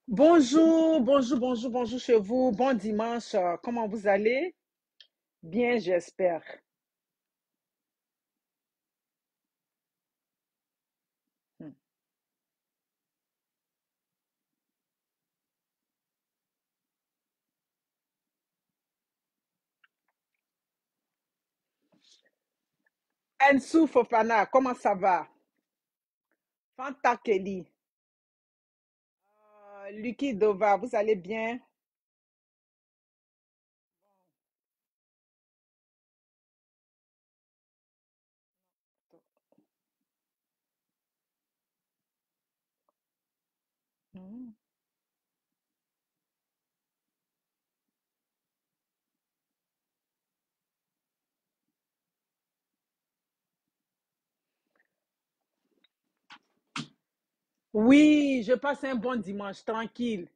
Bonjour, bonjour, bonjour, bonjour chez vous. Bon dimanche. Comment vous allez? Bien, j'espère. Hmm. Ensu Fofana, comment ça va? Fanta Kelly, Lucky Dova, vous allez bien? Hmm. Oui, je passe un bon dimanche, tranquille.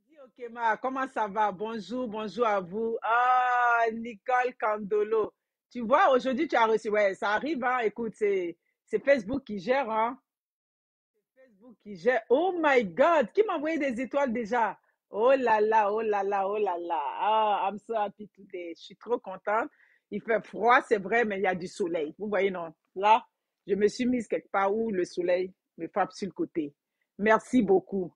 Dis, ok, ma, comment ça va? Bonjour, bonjour à vous. Ah, Nicole Candolo. Tu vois, aujourd'hui, tu as reçu. Ouais, ça arrive, hein. Écoute, c'est Facebook qui gère, hein. Facebook qui gère. Oh my God, qui m'a envoyé des étoiles déjà? Oh là là, oh là là, oh là là. Ah, I'm so happy today. Je suis trop contente. Il fait froid, c'est vrai, mais il y a du soleil. Vous voyez, non? Là, je me suis mise quelque part où le soleil me frappe sur le côté. Merci beaucoup.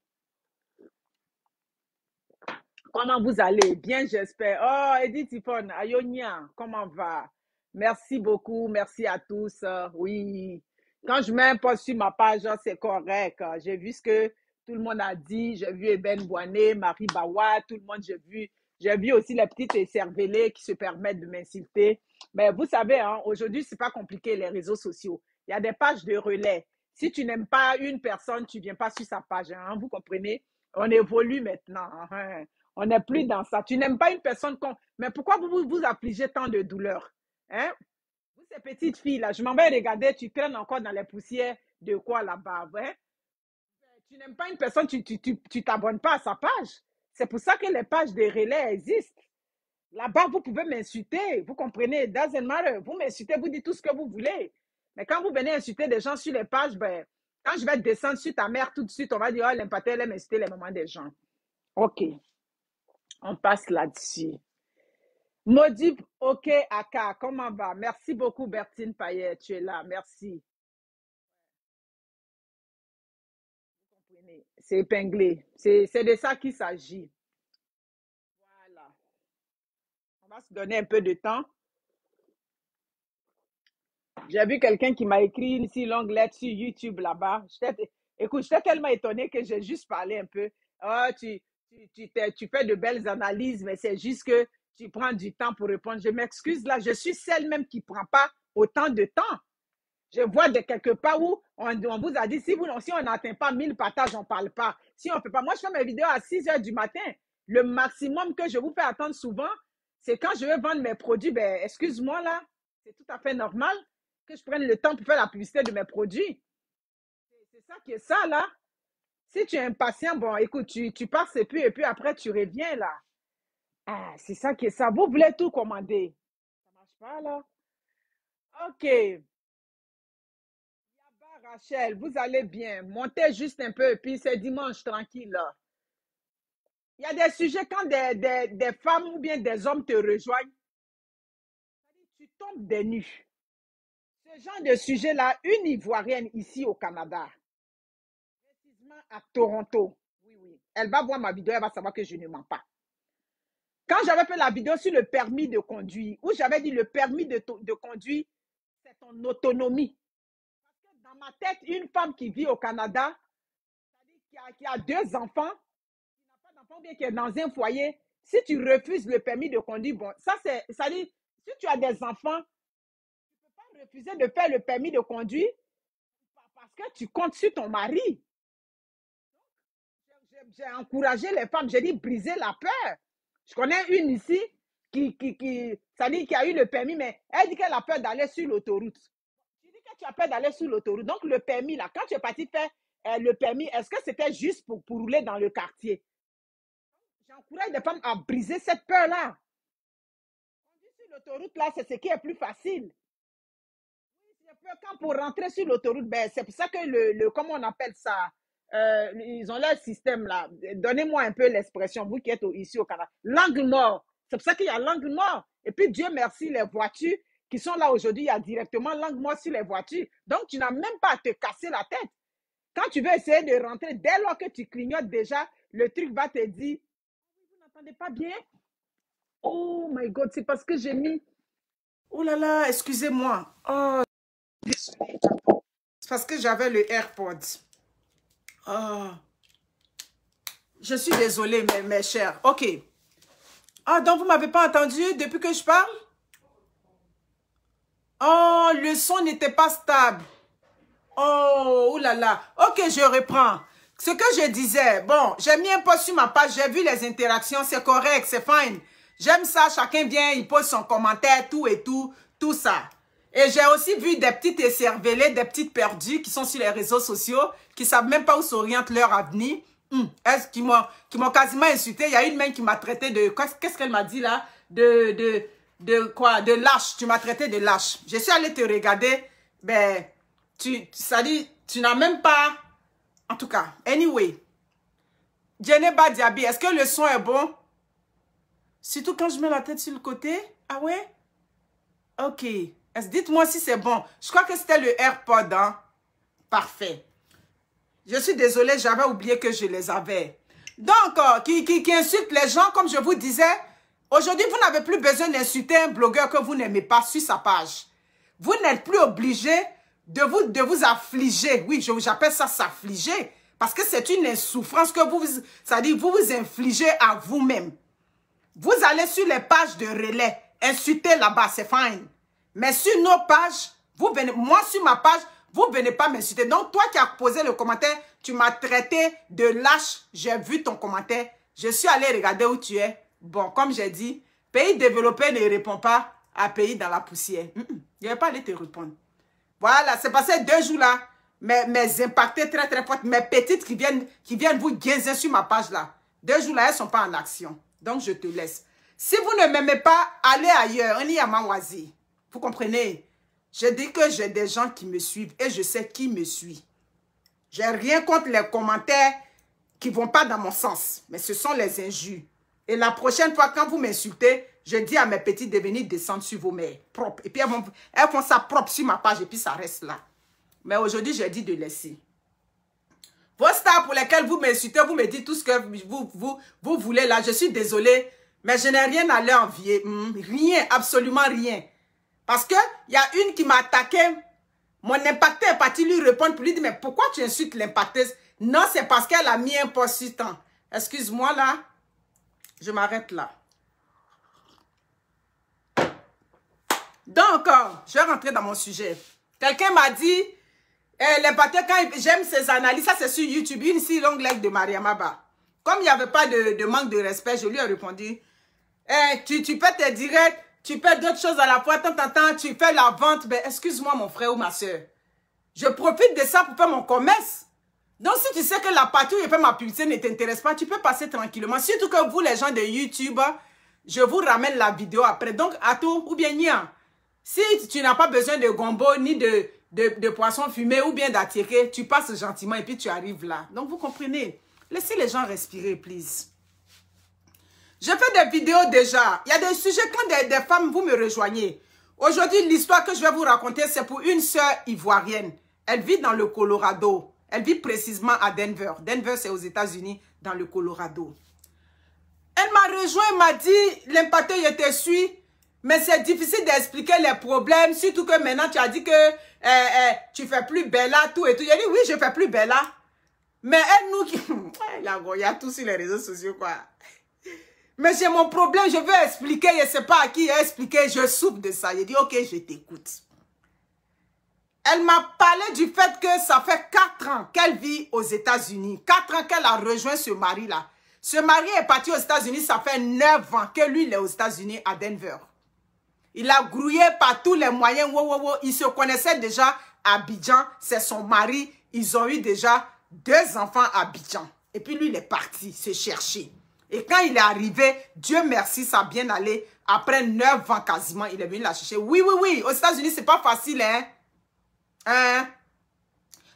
Comment vous allez? Bien, j'espère. Oh, Edith Tifon, Ayonia, comment va? Merci beaucoup, merci à tous. Oui, quand je mets un post sur ma page, c'est correct. J'ai vu ce que tout le monde a dit. J'ai vu Eben Boané, Marie Bawa, tout le monde, j'ai vu. J'ai vu aussi les petites écervelées qui se permettent de m'insulter. Mais vous savez, hein, aujourd'hui, c'est pas compliqué, les réseaux sociaux. Il y a des pages de relais. Si tu n'aimes pas une personne, tu viens pas sur sa page. Hein, vous comprenez? On évolue maintenant. Hein. On n'est plus dans ça. Tu n'aimes pas une personne con. Mais pourquoi vous affligez tant de douleur? Hein? Vous, ces petites filles-là, je m'en vais regarder, tu traînes encore dans les poussières de quoi là-bas? Hein? Tu n'aimes pas une personne, tu t'abonnes pas à sa page. C'est pour ça que les pages de relais existent. Là-bas, vous pouvez m'insulter. Vous comprenez? Doesn't matter. Vous m'insultez, vous dites tout ce que vous voulez. Mais quand vous venez insulter des gens sur les pages, ben, quand je vais descendre sur ta mère tout de suite, on va dire, oh, l'impaté, elle aime insulter les mamans des gens. OK, on passe là-dessus. Maudit, ok, Aka, comment va? Merci beaucoup, Bertine Payet, tu es là, merci. C'est épinglé, c'est de ça qu'il s'agit. Voilà, on va se donner un peu de temps. J'ai vu quelqu'un qui m'a écrit une si longue lettre sur YouTube là-bas. Écoute, j'étais tellement étonnée que j'ai juste parlé un peu. Ah, tu fais de belles analyses, mais c'est juste que tu prends du temps pour répondre. Je m'excuse là, je suis celle même qui ne prend pas autant de temps. Je vois de quelque part où on vous a dit, si on n'atteint pas 1000 partages, on ne parle pas. Si on ne peut pas. Moi, je fais mes vidéos à 6 heures du matin. Le maximum que je vous fais attendre souvent, c'est quand je vais vendre mes produits. Ben, excuse-moi là, c'est tout à fait normal que je prenne le temps pour faire la publicité de mes produits. C'est ça qui est ça là. Si tu es impatient, bon, écoute, tu passes et puis après, tu reviens là. Ah, c'est ça qui est ça. Vous voulez tout commander. Ça marche pas là. OK. Rachel, vous allez bien. Montez juste un peu et puis c'est dimanche tranquille là. Il y a des sujets quand des femmes ou bien des hommes te rejoignent, tu tombes des nues. Ce genre de sujet-là, une Ivoirienne ici au Canada, précisément à Toronto, oui, oui, elle va voir ma vidéo, elle va savoir que je ne mens pas. Quand j'avais fait la vidéo sur le permis de conduire, où j'avais dit le permis de conduire, c'est ton autonomie. Dans ma tête, une femme qui vit au Canada, qui a deux enfants, pas d'enfant bien qui est dans un foyer, si tu refuses le permis de conduire, bon, ça dit, si tu as des enfants, tu ne peux pas refuser de faire le permis de conduire parce que tu comptes sur ton mari. J'ai encouragé les femmes, j'ai dit briser la peur. Je connais une ici ça dit, qui a eu le permis, mais elle dit qu'elle a peur d'aller sur l'autoroute. Tu dis que tu as peur d'aller sur l'autoroute. Donc, le permis, là, quand tu es parti faire le permis, est-ce que c'était juste pour rouler dans le quartier? J'encourage les femmes à briser cette peur-là. Sur l'autoroute, là, c'est ce qui est plus facile. Quand pour rentrer sur l'autoroute, ben, c'est pour ça que comment on appelle ça? ils ont leur système là. Donnez-moi un peu l'expression, vous qui êtes ici au Canada. L'angle mort. C'est pour ça qu'il y a l'angle mort. Et puis, Dieu merci, les voitures qui sont là aujourd'hui, il y a directement l'angle mort sur les voitures. Donc, tu n'as même pas à te casser la tête. Quand tu veux essayer de rentrer, dès lors que tu clignotes déjà, le truc va te dire, vous n'entendez pas bien? Oh my God, c'est parce que j'ai mis... Oh là là, excusez-moi. Oh, désolé. C'est parce que j'avais le AirPods. Oh. Je suis désolée, mes chers. OK. Ah, donc vous ne m'avez pas entendu depuis que je parle? Oh, le son n'était pas stable. Oh, oulala. OK, je reprends. Ce que je disais, bon, j'ai mis un post sur ma page, j'ai vu les interactions, c'est correct, c'est fine. J'aime ça, chacun vient, il pose son commentaire, tout et tout, tout ça. Et j'ai aussi vu des petites écervelées, des petites perdues qui sont sur les réseaux sociaux, qui ne savent même pas où s'oriente leur avenir. Qui m'ont quasiment insulté. Il y a une main qui m'a traité de... Qu'est-ce qu'elle m'a dit là? De quoi? De lâche. Tu m'as traité de lâche. Je suis allée te regarder. Ben, ça dit, tu n'as même pas... En tout cas, anyway. Djeneba Diaby, est-ce que le son est bon? Surtout quand je mets la tête sur le côté. Ah ouais? Ok. Dites-moi si c'est bon. Je crois que c'était le AirPod, hein? Parfait. Je suis désolée, j'avais oublié que je les avais. Donc, qui insulte les gens, comme je vous disais, aujourd'hui, vous n'avez plus besoin d'insulter un blogueur que vous n'aimez pas sur sa page. Vous n'êtes plus obligé de vous affliger. Oui, j'appelle ça s'affliger. Parce que c'est une souffrance que c'est-à-dire vous vous infligez à vous-même. Vous allez sur les pages de relais, insulter là-bas, c'est fine. Mais sur nos pages, vous venez, moi sur ma page, vous ne venez pas m'insulter. Donc, toi qui as posé le commentaire, tu m'as traité de lâche. J'ai vu ton commentaire. Je suis allé regarder où tu es. Bon, comme j'ai dit, pays développé ne répond pas à pays dans la poussière. Je ne vais pas aller te répondre. Voilà, c'est passé 2 jours là. Mes impactés très très fortes. Mes petites qui viennent vous guaiser sur ma page là. 2 jours là, elles ne sont pas en action. Donc, je te laisse. Si vous ne m'aimez pas, allez ailleurs. On y a Mawazi. Vous comprenez? Je dis que j'ai des gens qui me suivent et je sais qui me suit. J'ai rien contre les commentaires qui ne vont pas dans mon sens. Mais ce sont les injures. Et la prochaine fois, quand vous m'insultez, je dis à mes petits de venir descendre sur vos mères propres. Et puis elles font ça propre sur ma page et puis ça reste là. Mais aujourd'hui, j'ai dit de laisser. Vos stars pour lesquelles vous m'insultez, vous me dites tout ce que vous voulez là. Je suis désolée, mais je n'ai rien à leur envier. Rien, absolument rien. Parce qu'il y a une qui m'a attaqué. Mon impacteur est parti lui répondre pour lui dire, mais pourquoi tu insultes l'impacteuse? Non, c'est parce qu'elle a mis un post sur temps. Excuse-moi là. Je m'arrête là. Donc, je vais rentrer dans mon sujet. Quelqu'un m'a dit, l'impacteur, quand j'aime ses analyses, ça c'est sur YouTube, une si longue lettre de Mariamaba. Comme il n'y avait pas de manque de respect, je lui ai répondu, tu peux te directs. Tu fais d'autres choses à la fois, tu fais la vente. Ben, excuse-moi, mon frère ou ma soeur. Je profite de ça pour faire mon commerce. Donc, si tu sais que la partie où je fais ma publicité ne t'intéresse pas, tu peux passer tranquillement. Surtout que vous, les gens de YouTube, je vous ramène la vidéo après. Donc, à tout, ou bien Nia, si tu n'as pas besoin de gombo, ni de poisson fumé, ou bien d'attirer, tu passes gentiment et puis tu arrives là. Donc, vous comprenez. Laissez les gens respirer, please. Je fais des vidéos déjà. Il y a des sujets quand des femmes, vous me rejoignez. Aujourd'hui, l'histoire que je vais vous raconter, c'est pour une sœur ivoirienne. Elle vit dans le Colorado. Elle vit précisément à Denver. Denver, c'est aux États-Unis, dans le Colorado. Elle m'a rejoint, elle m'a dit, l'impacteur, je te suis, mais c'est difficile d'expliquer les problèmes, surtout que maintenant, tu as dit que tu fais plus Bella, tout et tout. J'ai dit, oui, je fais plus Bella. Mais elle nous qui... Il y a tout sur les réseaux sociaux, quoi. Mais j'ai mon problème, je veux expliquer, je ne sais pas à qui expliquer, je souffre de ça. J'ai dit, ok, je t'écoute. Elle m'a parlé du fait que ça fait 4 ans qu'elle vit aux États-Unis. 4 ans qu'elle a rejoint ce mari-là. Ce mari est parti aux États-Unis, ça fait 9 ans que lui, il est aux États-Unis, à Denver. Il a grouillé par tous les moyens. Il se connaissait déjà à Abidjan, c'est son mari. Ils ont eu déjà 2 enfants à Abidjan. Et puis lui, il est parti se chercher. Et quand il est arrivé, Dieu merci, ça a bien allé. Après 9 ans quasiment, il est venu la chercher. Oui, aux États-Unis, c'est pas facile, hein.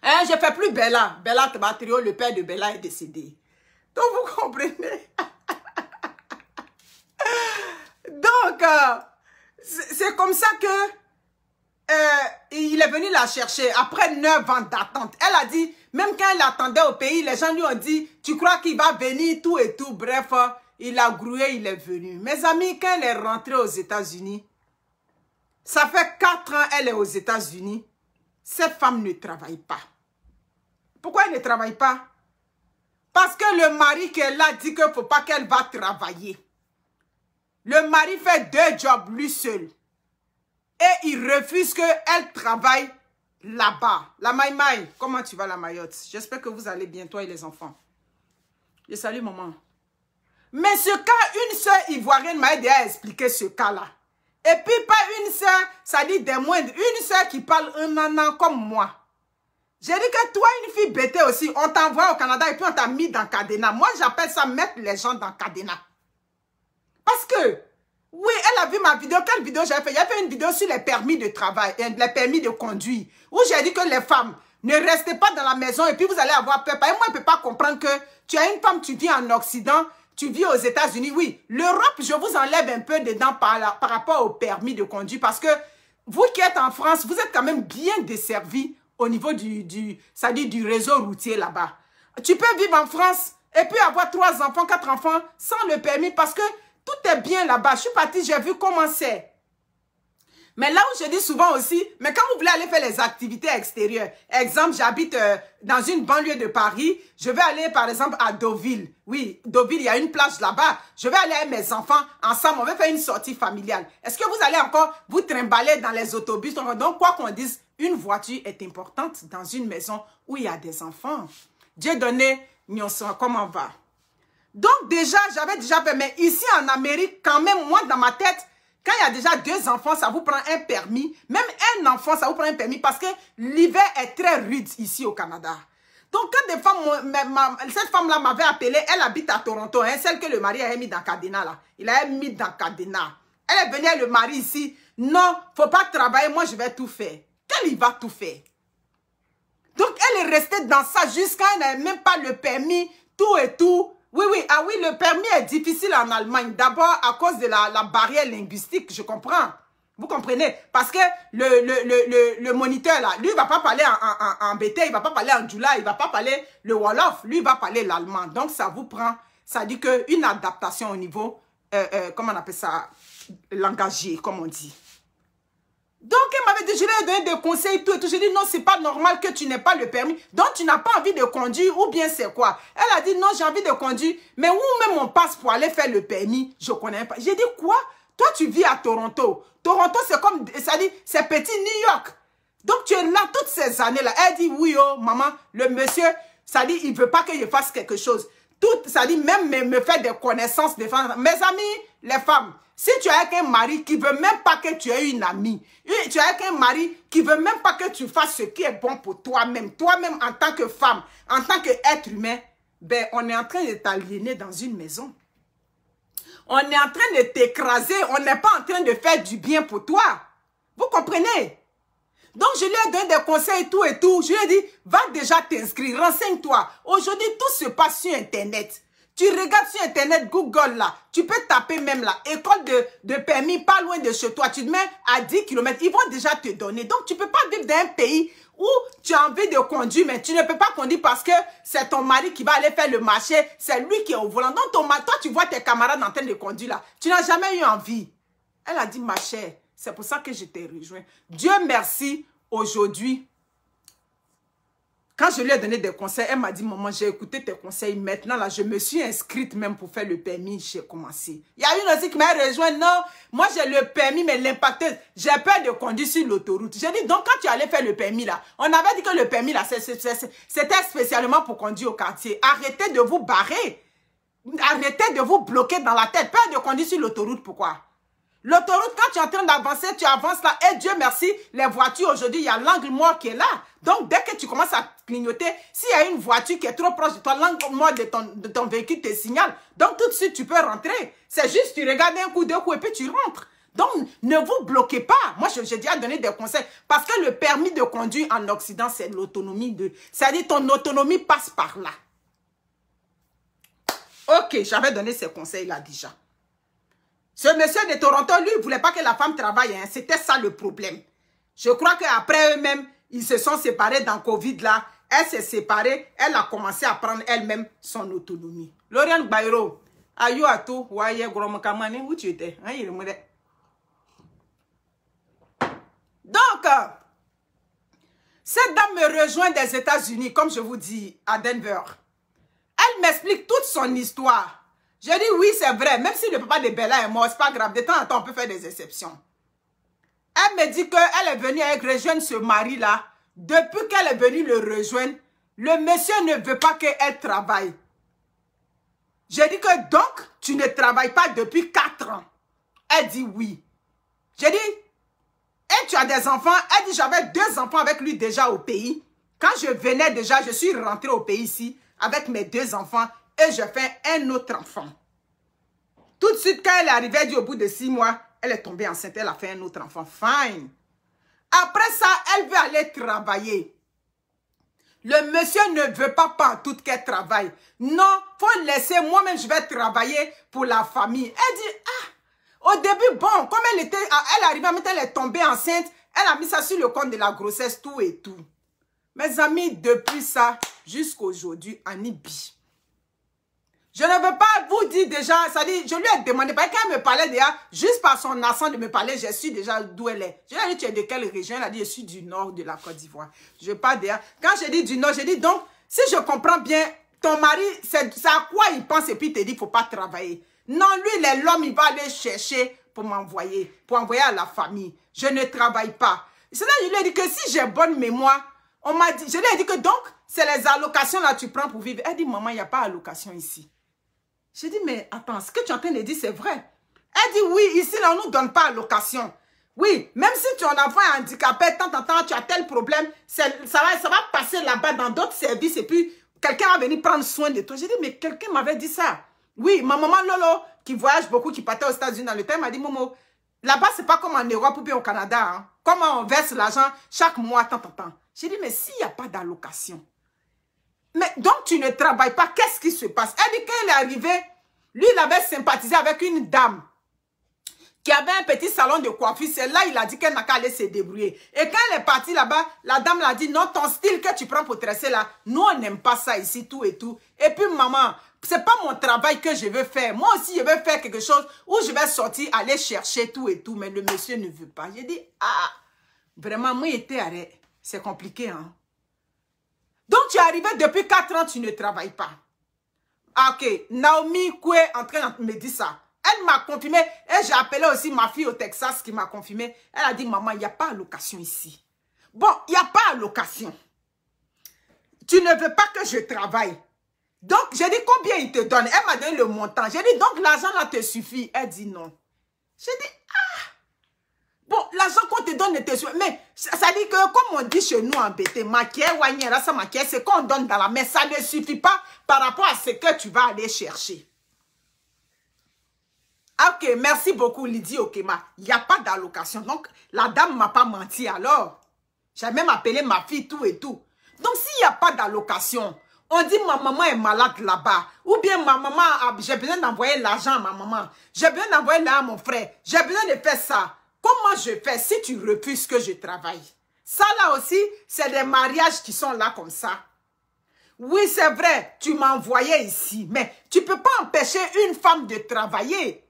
Hein, je ne fais plus Bella. Bella Tabatrio, le père de Bella est décédé. Donc, vous comprenez. Donc, c'est comme ça que il est venu la chercher après 9 ans d'attente. Elle a dit, même quand elle attendait au pays, les gens lui ont dit, tu crois qu'il va venir, tout et tout. Bref, il a grouillé, il est venu. Mes amis, quand elle est rentrée aux États-Unis, ça fait 4 ans qu'elle est aux États-Unis. Cette femme ne travaille pas. Pourquoi elle ne travaille pas? Parce que le mari qu'elle a dit qu'il ne faut pas qu'elle va travailler. Le mari fait 2 jobs lui seul. Et il refuse qu'elle travaille là-bas. La Maïmaï, comment tu vas la Mayotte? J'espère que vous allez bien, toi et les enfants. Je salue maman. Mais ce cas, une sœur ivoirienne m'a aidé à expliquer ce cas-là. Et puis pas une sœur, ça dit des moindres, une sœur qui parle un nanan comme moi. J'ai dit que toi, une fille bêtée aussi, on t'envoie au Canada et puis on t'a mis dans cadenas. Moi, j'appelle ça mettre les gens dans cadenas. Parce que, oui, elle a vu ma vidéo. Quelle vidéo j'ai fait? J'ai fait une vidéo sur les permis de travail, les permis de conduire, où j'ai dit que les femmes, ne restez pas dans la maison et puis vous allez avoir peur. Et moi, je ne peux pas comprendre que tu as une femme, tu vis en Occident, tu vis aux États-Unis. Oui, l'Europe, je vous enlève un peu dedans par rapport au permis de conduire parce que vous qui êtes en France, vous êtes quand même bien desservis au niveau du réseau routier là-bas. Tu peux vivre en France et puis avoir 3 enfants, 4 enfants sans le permis parce que tout est bien là-bas. Je suis partie, j'ai vu comment c'est. Mais là où je dis souvent aussi, mais quand vous voulez aller faire les activités extérieures, exemple, j'habite dans une banlieue de Paris, je vais aller par exemple à Deauville. Oui, Deauville, il y a une plage là-bas. Je vais aller avec mes enfants ensemble, on va faire une sortie familiale. Est-ce que vous allez encore vous trimballer dans les autobus? Donc, quoi qu'on dise, une voiture est importante dans une maison où il y a des enfants. Dieu donné, comment on va? Donc déjà, j'avais déjà fait, mais ici en Amérique, quand même, moi dans ma tête, quand il y a déjà 2 enfants, ça vous prend un permis. Même un enfant, ça vous prend un permis parce que l'hiver est très rude ici au Canada. Donc quand des femmes, cette femme-là m'avait appelé, elle habite à Toronto, hein, celle que le mari avait mis dans cadenas là. Il avait mis dans cadenas. Elle est venue avec le mari ici. Non, faut pas travailler, moi je vais tout faire. Qu'elle y va tout faire. Donc elle est restée dans ça jusqu'à elle n'avait même pas le permis, tout et tout. Oui, oui, ah oui, le permis est difficile en Allemagne. D'abord, à cause de la barrière linguistique, je comprends. Vous comprenez? Parce que le moniteur, là, lui, il ne va pas parler en bété, il ne va pas parler en djoula, il ne va pas parler le wolof, lui, il va parler l'allemand. Donc, ça vous prend, ça dit qu'une adaptation au niveau, comment on appelle ça, langagier, comme on dit. Donc, elle m'avait dit, je lui ai donné des conseils, tout et tout. J'ai dit, non, c'est pas normal que tu n'aies pas le permis. Donc, tu n'as pas envie de conduire ou bien c'est quoi? Elle a dit, non, j'ai envie de conduire. Mais où même on passe pour aller faire le permis? Je ne connais pas. J'ai dit, quoi? Toi, tu vis à Toronto. Toronto, c'est comme, ça dit, c'est petit New York. Donc, tu es là toutes ces années-là. Elle dit, oui, oh, maman, le monsieur, ça dit, il ne veut pas que je fasse quelque chose. Tout, ça dit, même me faire des connaissances de femmes. Mes amis, les femmes, si tu as un mari qui ne veut même pas que tu aies une amie, tu as un mari qui ne veut même pas que tu fasses ce qui est bon pour toi-même, toi-même en tant que femme, en tant qu'être humain, ben, on est en train de t'aliéner dans une maison. On est en train de t'écraser, on n'est pas en train de faire du bien pour toi. Vous comprenez? Donc, je lui ai donné des conseils tout et tout. Je lui ai dit, va déjà t'inscrire, renseigne-toi. Aujourd'hui, tout se passe sur Internet. Tu regardes sur Internet, Google là, tu peux taper même là, école de permis, pas loin de chez toi, tu te mets à 10 km, ils vont déjà te donner. Donc, tu ne peux pas vivre dans un pays où tu as envie de conduire, mais tu ne peux pas conduire parce que c'est ton mari qui va aller faire le marché, c'est lui qui est au volant. Donc, toi, tu vois tes camarades en train de conduire là, tu n'as jamais eu envie. Elle a dit, ma chère, c'est pour ça que je t'ai rejoint. Dieu merci, aujourd'hui, quand je lui ai donné des conseils, elle m'a dit, maman, j'ai écouté tes conseils. Maintenant, là, je me suis inscrite même pour faire le permis. J'ai commencé. Il y a une aussi qui m'a rejoint. Non, moi, j'ai le permis, mais l'impacteuse, j'ai peur de conduire sur l'autoroute. J'ai dit, donc, quand tu allais faire le permis, là, on avait dit que le permis, là, c'était spécialement pour conduire au quartier. Arrêtez de vous barrer. Arrêtez de vous bloquer dans la tête. Peur de conduire sur l'autoroute, pourquoi? L'autoroute, quand tu es en train d'avancer, tu avances là. Et Dieu merci, les voitures aujourd'hui, il y a l'angle mort qui est là. Donc, dès que tu commences à clignoter, s'il y a une voiture qui est trop proche de toi, l'angle mort de ton véhicule te signale. Donc, tout de suite, tu peux rentrer. C'est juste, tu regardes un coup, deux coups, et puis tu rentres. Donc, ne vous bloquez pas. Moi, j'ai déjà donné des conseils. Parce que le permis de conduire en Occident, c'est l'autonomie de... C'est-à-dire, ton autonomie passe par là. Ok, j'avais donné ces conseils-là déjà. Ce monsieur de Toronto, lui, il ne voulait pas que la femme travaille. Hein. C'était ça le problème. Je crois qu'après eux-mêmes, ils se sont séparés dans Covid là. Elle s'est séparée. Elle a commencé à prendre elle-même son autonomie. Lauriane Bayro, ayo ato, waye gromokamane, où tu étais? Donc, cette dame me rejoint des États-Unis, comme je vous dis, à Denver. Elle m'explique toute son histoire. Je dis oui, c'est vrai. Même si le papa de Bella est mort, c'est pas grave. De temps en temps, on peut faire des exceptions. Elle me dit qu'elle est venue avec rejoindre ce mari-là. Depuis qu'elle est venue le rejoindre, le monsieur ne veut pas qu'elle travaille. J'ai dit que donc, tu ne travailles pas depuis 4 ans. Elle dit oui. J'ai dit, et tu as des enfants? Elle dit, j'avais 2 enfants avec lui déjà au pays. Quand je venais déjà, je suis rentrée au pays ici avec mes 2 enfants et je fais un autre enfant. Tout de suite, quand elle est arrivée, elle dit au bout de 6 mois, elle est tombée enceinte, elle a fait un autre enfant. Fine. Après ça, elle veut aller travailler. Le monsieur ne veut pas partout qu'elle travaille. Non, faut laisser, moi-même, je vais travailler pour la famille. Elle dit, ah, au début, bon, comme elle était, elle arrivait à mettre, elle est tombée enceinte, elle a mis ça sur le compte de la grossesse, tout et tout. Mes amis, depuis ça, jusqu'à aujourd'hui, en Ibi. Je ne veux pas vous dire déjà, ça dit, je lui ai demandé, parce qu'elle me parlait déjà, juste par son accent de me parler, je suis déjà d'où elle est. Je lui ai dit, tu es de quelle région? Elle a dit, je suis du nord de la Côte d'Ivoire. Je parle déjà. Quand je dis du nord, je dis donc, si je comprends bien, ton mari, c'est à quoi il pense et puis il te dit, il ne faut pas travailler. Non, lui, il est l'homme, il va aller chercher pour m'envoyer, pour envoyer à la famille. Je ne travaille pas. C'est là que je lui ai dit que si j'ai bonne mémoire, on m'a dit, je lui ai dit que donc, c'est les allocations là que tu prends pour vivre. Elle dit, maman, il n'y a pas d'allocation ici. J'ai dit, mais attends, ce que tu es en train de dire, c'est vrai. Elle dit, oui, ici, là, on ne nous donne pas allocation. Oui, même si ton enfant est handicapé, tant, tu as tel problème, ça va passer là-bas dans d'autres services et puis quelqu'un va venir prendre soin de toi. J'ai dit, mais quelqu'un m'avait dit ça. Oui, ma maman Lolo, qui voyage beaucoup, qui partait aux États-Unis dans le temps, m'a dit, Momo, là-bas, c'est pas comme en Europe ou bien au Canada. Hein. Comment on verse l'argent chaque mois, tant. J'ai dit, mais s'il n'y a pas d'allocation, mais donc tu ne travailles pas, qu'est-ce qui se passe? Elle dit qu'elle est arrivée, lui il avait sympathisé avec une dame qui avait un petit salon de coiffure. C'est là il a dit qu'elle n'a qu'à aller se débrouiller. Et quand elle est partie là-bas, la dame l'a dit, non, ton style que tu prends pour tresser là, nous on n'aime pas ça ici, tout et tout. Et puis maman, c'est pas mon travail que je veux faire. Moi aussi je veux faire quelque chose où je vais sortir, aller chercher tout et tout. Mais le monsieur ne veut pas. J'ai dit, ah, vraiment, moi j'étais arrêté. C'est compliqué, hein. Donc, tu es arrivé depuis 4 ans, tu ne travailles pas. Ah, ok, Naomi Koué est en train de me dire ça. Elle m'a confirmé, et j'ai appelé aussi ma fille au Texas qui m'a confirmé. Elle a dit, maman, il n'y a pas d'allocation ici. Bon, il n'y a pas d'allocation. Tu ne veux pas que je travaille. Donc, j'ai dit, combien il te donne? Elle m'a donné le montant. J'ai dit, donc l'argent là te suffit. Elle dit non. J'ai dit, ah. Bon, l'argent qu'on te donne ne te suffit. Mais ça dit que, comme on dit chez nous en BT, c'est qu'on donne dans la main. Ça ne suffit pas par rapport à ce que tu vas aller chercher. Ok, merci beaucoup Lydie Okema. Il n'y a pas d'allocation. Donc, la dame ne m'a pas menti alors. J'ai même appelé ma fille, tout et tout. Donc, s'il n'y a pas d'allocation, on dit ma maman est malade là-bas. Ou bien ma maman, j'ai besoin d'envoyer l'argent à ma maman. J'ai besoin d'envoyer l'argent à mon frère. J'ai besoin de faire ça. Comment je fais si tu refuses que je travaille? Ça là aussi, c'est des mariages qui sont là comme ça. Oui, c'est vrai, tu m'as envoyé ici. Mais tu ne peux pas empêcher une femme de travailler.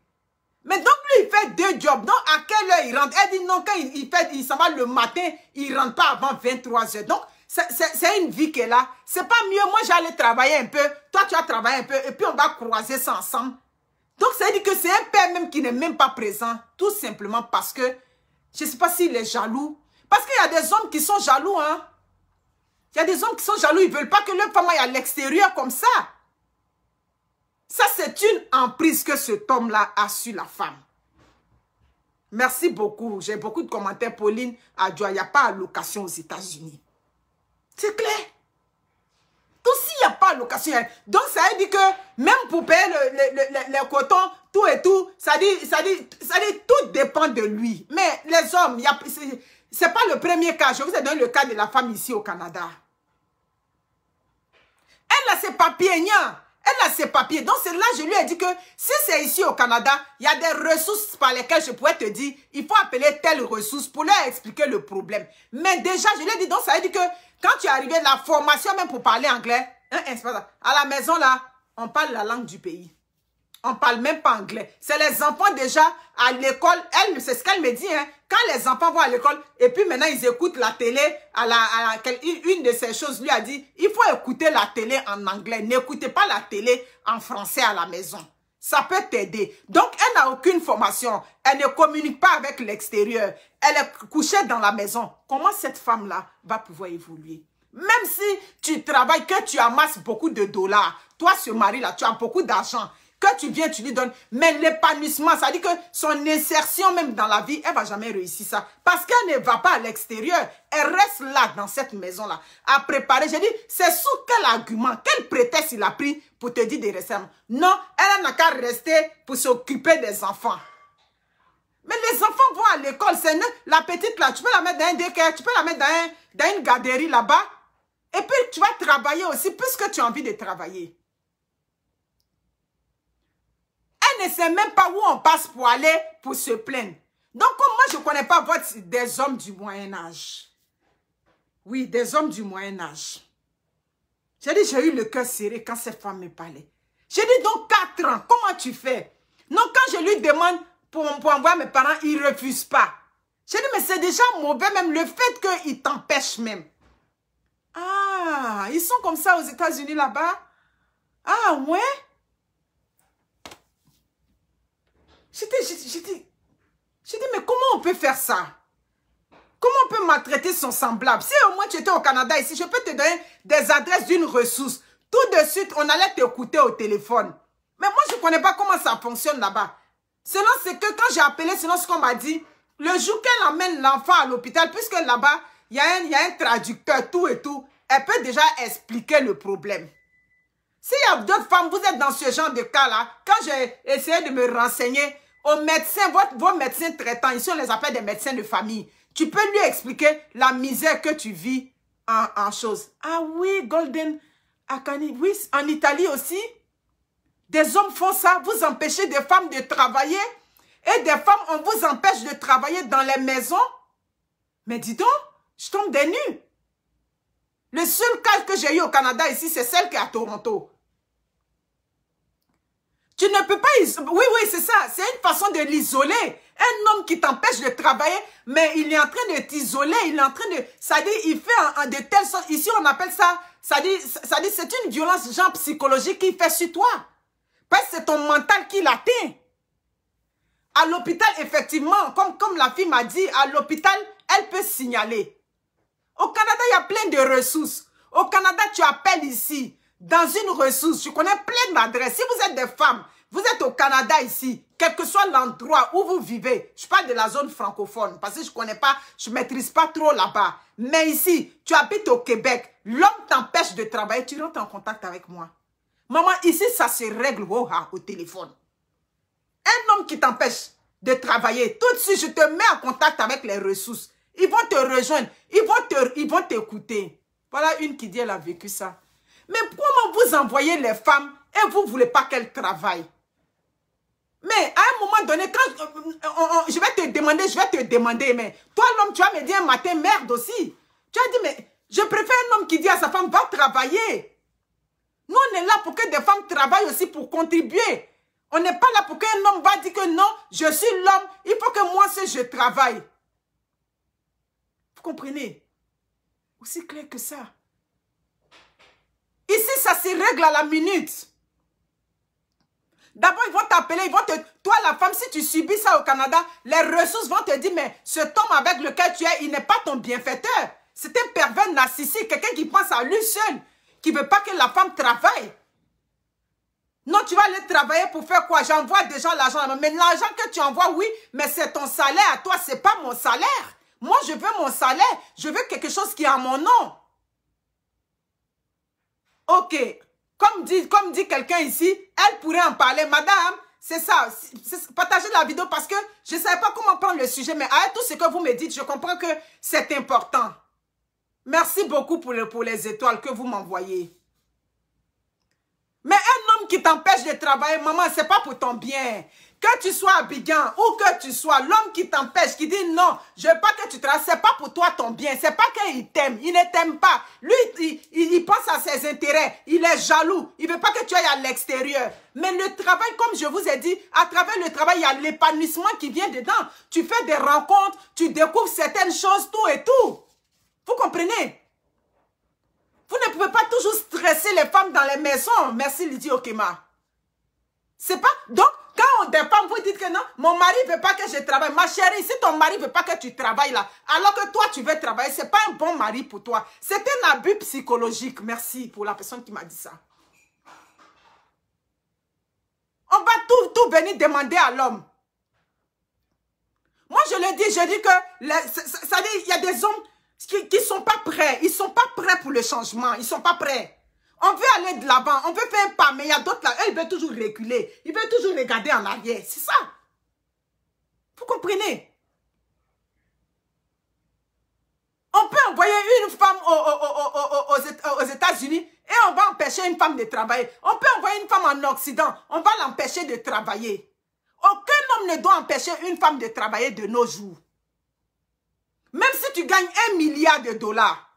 Mais donc lui, il fait 2 jobs. Donc à quelle heure il rentre? Elle dit non, quand il s'en va le matin, il ne rentre pas avant 23 h. Donc c'est une vie qu'elle a. C'est pas mieux, moi j'allais travailler un peu, toi tu vas travailler un peu, et puis on va croiser ça ensemble. Donc ça veut dire que c'est un père même qui n'est même pas présent, tout simplement parce que, je ne sais pas s'il est jaloux. Parce qu'il y a des hommes qui sont jaloux, hein. Il y a des hommes qui sont jaloux, ils ne veulent pas que leur femme aille à l'extérieur comme ça. Ça, c'est une emprise que cet homme-là a sur la femme. Merci beaucoup. J'ai beaucoup de commentaires. Pauline a dit, il n'y a pas d'allocation aux États-Unis. C'est clair. Donc, s'il n'y a pas d'allocation, donc ça veut dire que même pour payer les cotons, tout et tout, ça dit, tout dépend de lui. Mais les hommes, c'est pas le premier cas. Je vous ai donné le cas de la femme ici au Canada. Elle a ses papiers, nia. Elle a ses papiers. Donc, c'est là je lui ai dit que si c'est ici au Canada, il y a des ressources par lesquelles je pourrais te dire, il faut appeler telle ressource pour leur expliquer le problème. Mais déjà, je lui ai dit, donc ça veut dire que quand tu es arrivé, la formation même pour parler anglais, c'est pas ça. À la maison là, on parle la langue du pays. On ne parle même pas anglais. C'est les enfants déjà à l'école. Elle, c'est ce qu'elle me dit. Hein. Quand les enfants vont à l'école, et puis maintenant ils écoutent la télé, une de ces choses lui a dit, il faut écouter la télé en anglais. N'écoutez pas la télé en français à la maison. Ça peut t'aider. Donc, elle n'a aucune formation. Elle ne communique pas avec l'extérieur. Elle est couchée dans la maison. Comment cette femme-là va pouvoir évoluer? Même si tu travailles, que tu amasses beaucoup de dollars, toi, ce mari-là, tu as beaucoup d'argent, que tu viens, tu lui donnes. Mais l'épanouissement, ça dit que son insertion même dans la vie, elle ne va jamais réussir ça. Parce qu'elle ne va pas à l'extérieur. Elle reste là, dans cette maison-là, à préparer. J'ai dit, c'est sous quel argument, quel prétexte il a pris pour te dire de rester? Non, elle n'a qu'à rester pour s'occuper des enfants. Mais les enfants vont à l'école. La petite là, tu peux la mettre dans un daycare, tu peux la mettre dans une garderie là-bas. Et puis, tu vas travailler aussi, puisque tu as envie de travailler. Elle ne sait même pas où on passe pour aller, pour se plaindre. Donc, comme moi, je ne connais pas des hommes du Moyen-Âge. Oui, des hommes du Moyen-Âge. J'ai dit, j'ai eu le cœur serré quand cette femme me parlait. J'ai dit, donc 4 ans, comment tu fais? Non, quand je lui demande pour envoyer mes parents, ils ne refusent pas. J'ai dit, mais c'est déjà mauvais, même le fait qu'ils t'empêchent même. Ah, ils sont comme ça aux États-Unis là-bas? Ah, ouais? J'ai dit, mais comment on peut faire ça? Comment on peut maltraiter son semblable? Si au moins tu étais au Canada ici, je peux te donner des adresses d'une ressource. Tout de suite, on allait t'écouter au téléphone. Mais moi, je ne connais pas comment ça fonctionne là-bas. Sinon, c'est que quand j'ai appelé, sinon ce qu'on m'a dit, le jour qu'elle emmène l'enfant à l'hôpital, puisque là-bas, il y a un traducteur, tout et tout, elle peut déjà expliquer le problème. S'il y a d'autres femmes, vous êtes dans ce genre de cas-là, quand j'ai essayé de me renseigner, aux médecins, vos médecins traitants, ici on les appelle des médecins de famille, tu peux lui expliquer la misère que tu vis en choses. Ah oui, Golden Akani, oui, en Italie aussi, des hommes font ça, vous empêchez des femmes de travailler, et des femmes, on vous empêche de travailler dans les maisons. Mais dis donc, je tombe des nues. Le seul cas que j'ai eu au Canada ici, c'est celle qui est à Toronto. Tu ne peux pas... Oui, c'est ça. C'est une façon de l'isoler. Un homme qui t'empêche de travailler, mais il est en train de t'isoler. Il est en train de... Ça dit, il fait de telle sorte... Ici, on appelle ça... Ça dit, c'est une violence genre psychologique qu'il fait sur toi. Parce que c'est ton mental qui l'atteint. À l'hôpital, effectivement, comme la fille m'a dit, à l'hôpital, elle peut signaler. Au Canada, il y a plein de ressources. Au Canada, tu appelles ici, dans une ressource. Je connais plein d'adresses. Si vous êtes des femmes, vous êtes au Canada ici, quel que soit l'endroit où vous vivez, je parle de la zone francophone, parce que je ne connais pas, je ne maîtrise pas trop là-bas. Mais ici, tu habites au Québec, l'homme t'empêche de travailler, tu rentres en contact avec moi. Maman, ici, ça se règle au téléphone. Un homme qui t'empêche de travailler, tout de suite, je te mets en contact avec les ressources. Ils vont te rejoindre, ils vont t'écouter. Voilà une qui dit, elle a vécu ça. Mais comment vous envoyez les femmes et vous ne voulez pas qu'elles travaillent? Mais à un moment donné, quand je vais te demander, mais toi l'homme, tu vas me dire un matin, merde aussi. Tu as dit, mais je préfère un homme qui dit à sa femme, va travailler. Nous, on est là pour que des femmes travaillent aussi pour contribuer. On n'est pas là pour qu'un homme va dire que non, je suis l'homme, il faut que moi aussi je travaille. Vous comprenez? Aussi clair que ça. Ici, ça se règle à la minute. D'abord, ils vont t'appeler, ils vont te... Toi, la femme, si tu subis ça au Canada, les ressources vont te dire, mais cet homme avec lequel tu es, il n'est pas ton bienfaiteur. C'est un pervers narcissique, quelqu'un qui pense à lui seul, qui ne veut pas que la femme travaille. Non, tu vas aller travailler pour faire quoi? J'envoie déjà l'argent. Mais l'argent que tu envoies, oui, mais c'est ton salaire à toi, c'est pas mon salaire. Moi, je veux mon salaire. Je veux quelque chose qui est à mon nom. Ok. Comme dit quelqu'un ici, elle pourrait en parler. Madame, c'est ça. Partagez la vidéo parce que je ne savais pas comment prendre le sujet. Mais avec tout ce que vous me dites, je comprends que c'est important. Merci beaucoup pour les étoiles que vous m'envoyez. Mais un homme qui t'empêche de travailler, maman, c'est pas pour ton bien. Que tu sois à Abidjan ou que tu sois, l'homme qui t'empêche, qui dit non, je veux pas que tu travailles, c'est pas pour toi ton bien. C'est pas qu'il t'aime, il ne t'aime pas. Lui, il pense à ses intérêts, il est jaloux, il veut pas que tu ailles à l'extérieur. Mais le travail, comme je vous ai dit, à travers le travail, il y a l'épanouissement qui vient dedans. Tu fais des rencontres, tu découvres certaines choses, tout et tout. Vous comprenez? Vous ne pouvez pas toujours stresser les femmes dans les maisons. Merci Lydie Okema. C'est pas... Donc, quand des femmes vous dites que non, mon mari ne veut pas que je travaille. Ma chérie, si ton mari ne veut pas que tu travailles là, alors que toi tu veux travailler, ce n'est pas un bon mari pour toi. C'est un abus psychologique. Merci pour la personne qui m'a dit ça. On va tout venir demander à l'homme. Moi je le dis, que ça dit, il y a des hommes qui ne sont pas prêts. Ils ne sont pas prêts pour le changement. Ils ne sont pas prêts. On veut aller de l'avant. On veut faire un pas. Mais il y a d'autres là. Eux, ils veulent toujours reculer. Ils veulent toujours regarder en arrière. C'est ça. Vous comprenez? On peut envoyer une femme aux États-Unis et on va empêcher une femme de travailler. On peut envoyer une femme en Occident. On va l'empêcher de travailler. Aucun homme ne doit empêcher une femme de travailler de nos jours. Même si tu gagnes 1 milliard de dollars.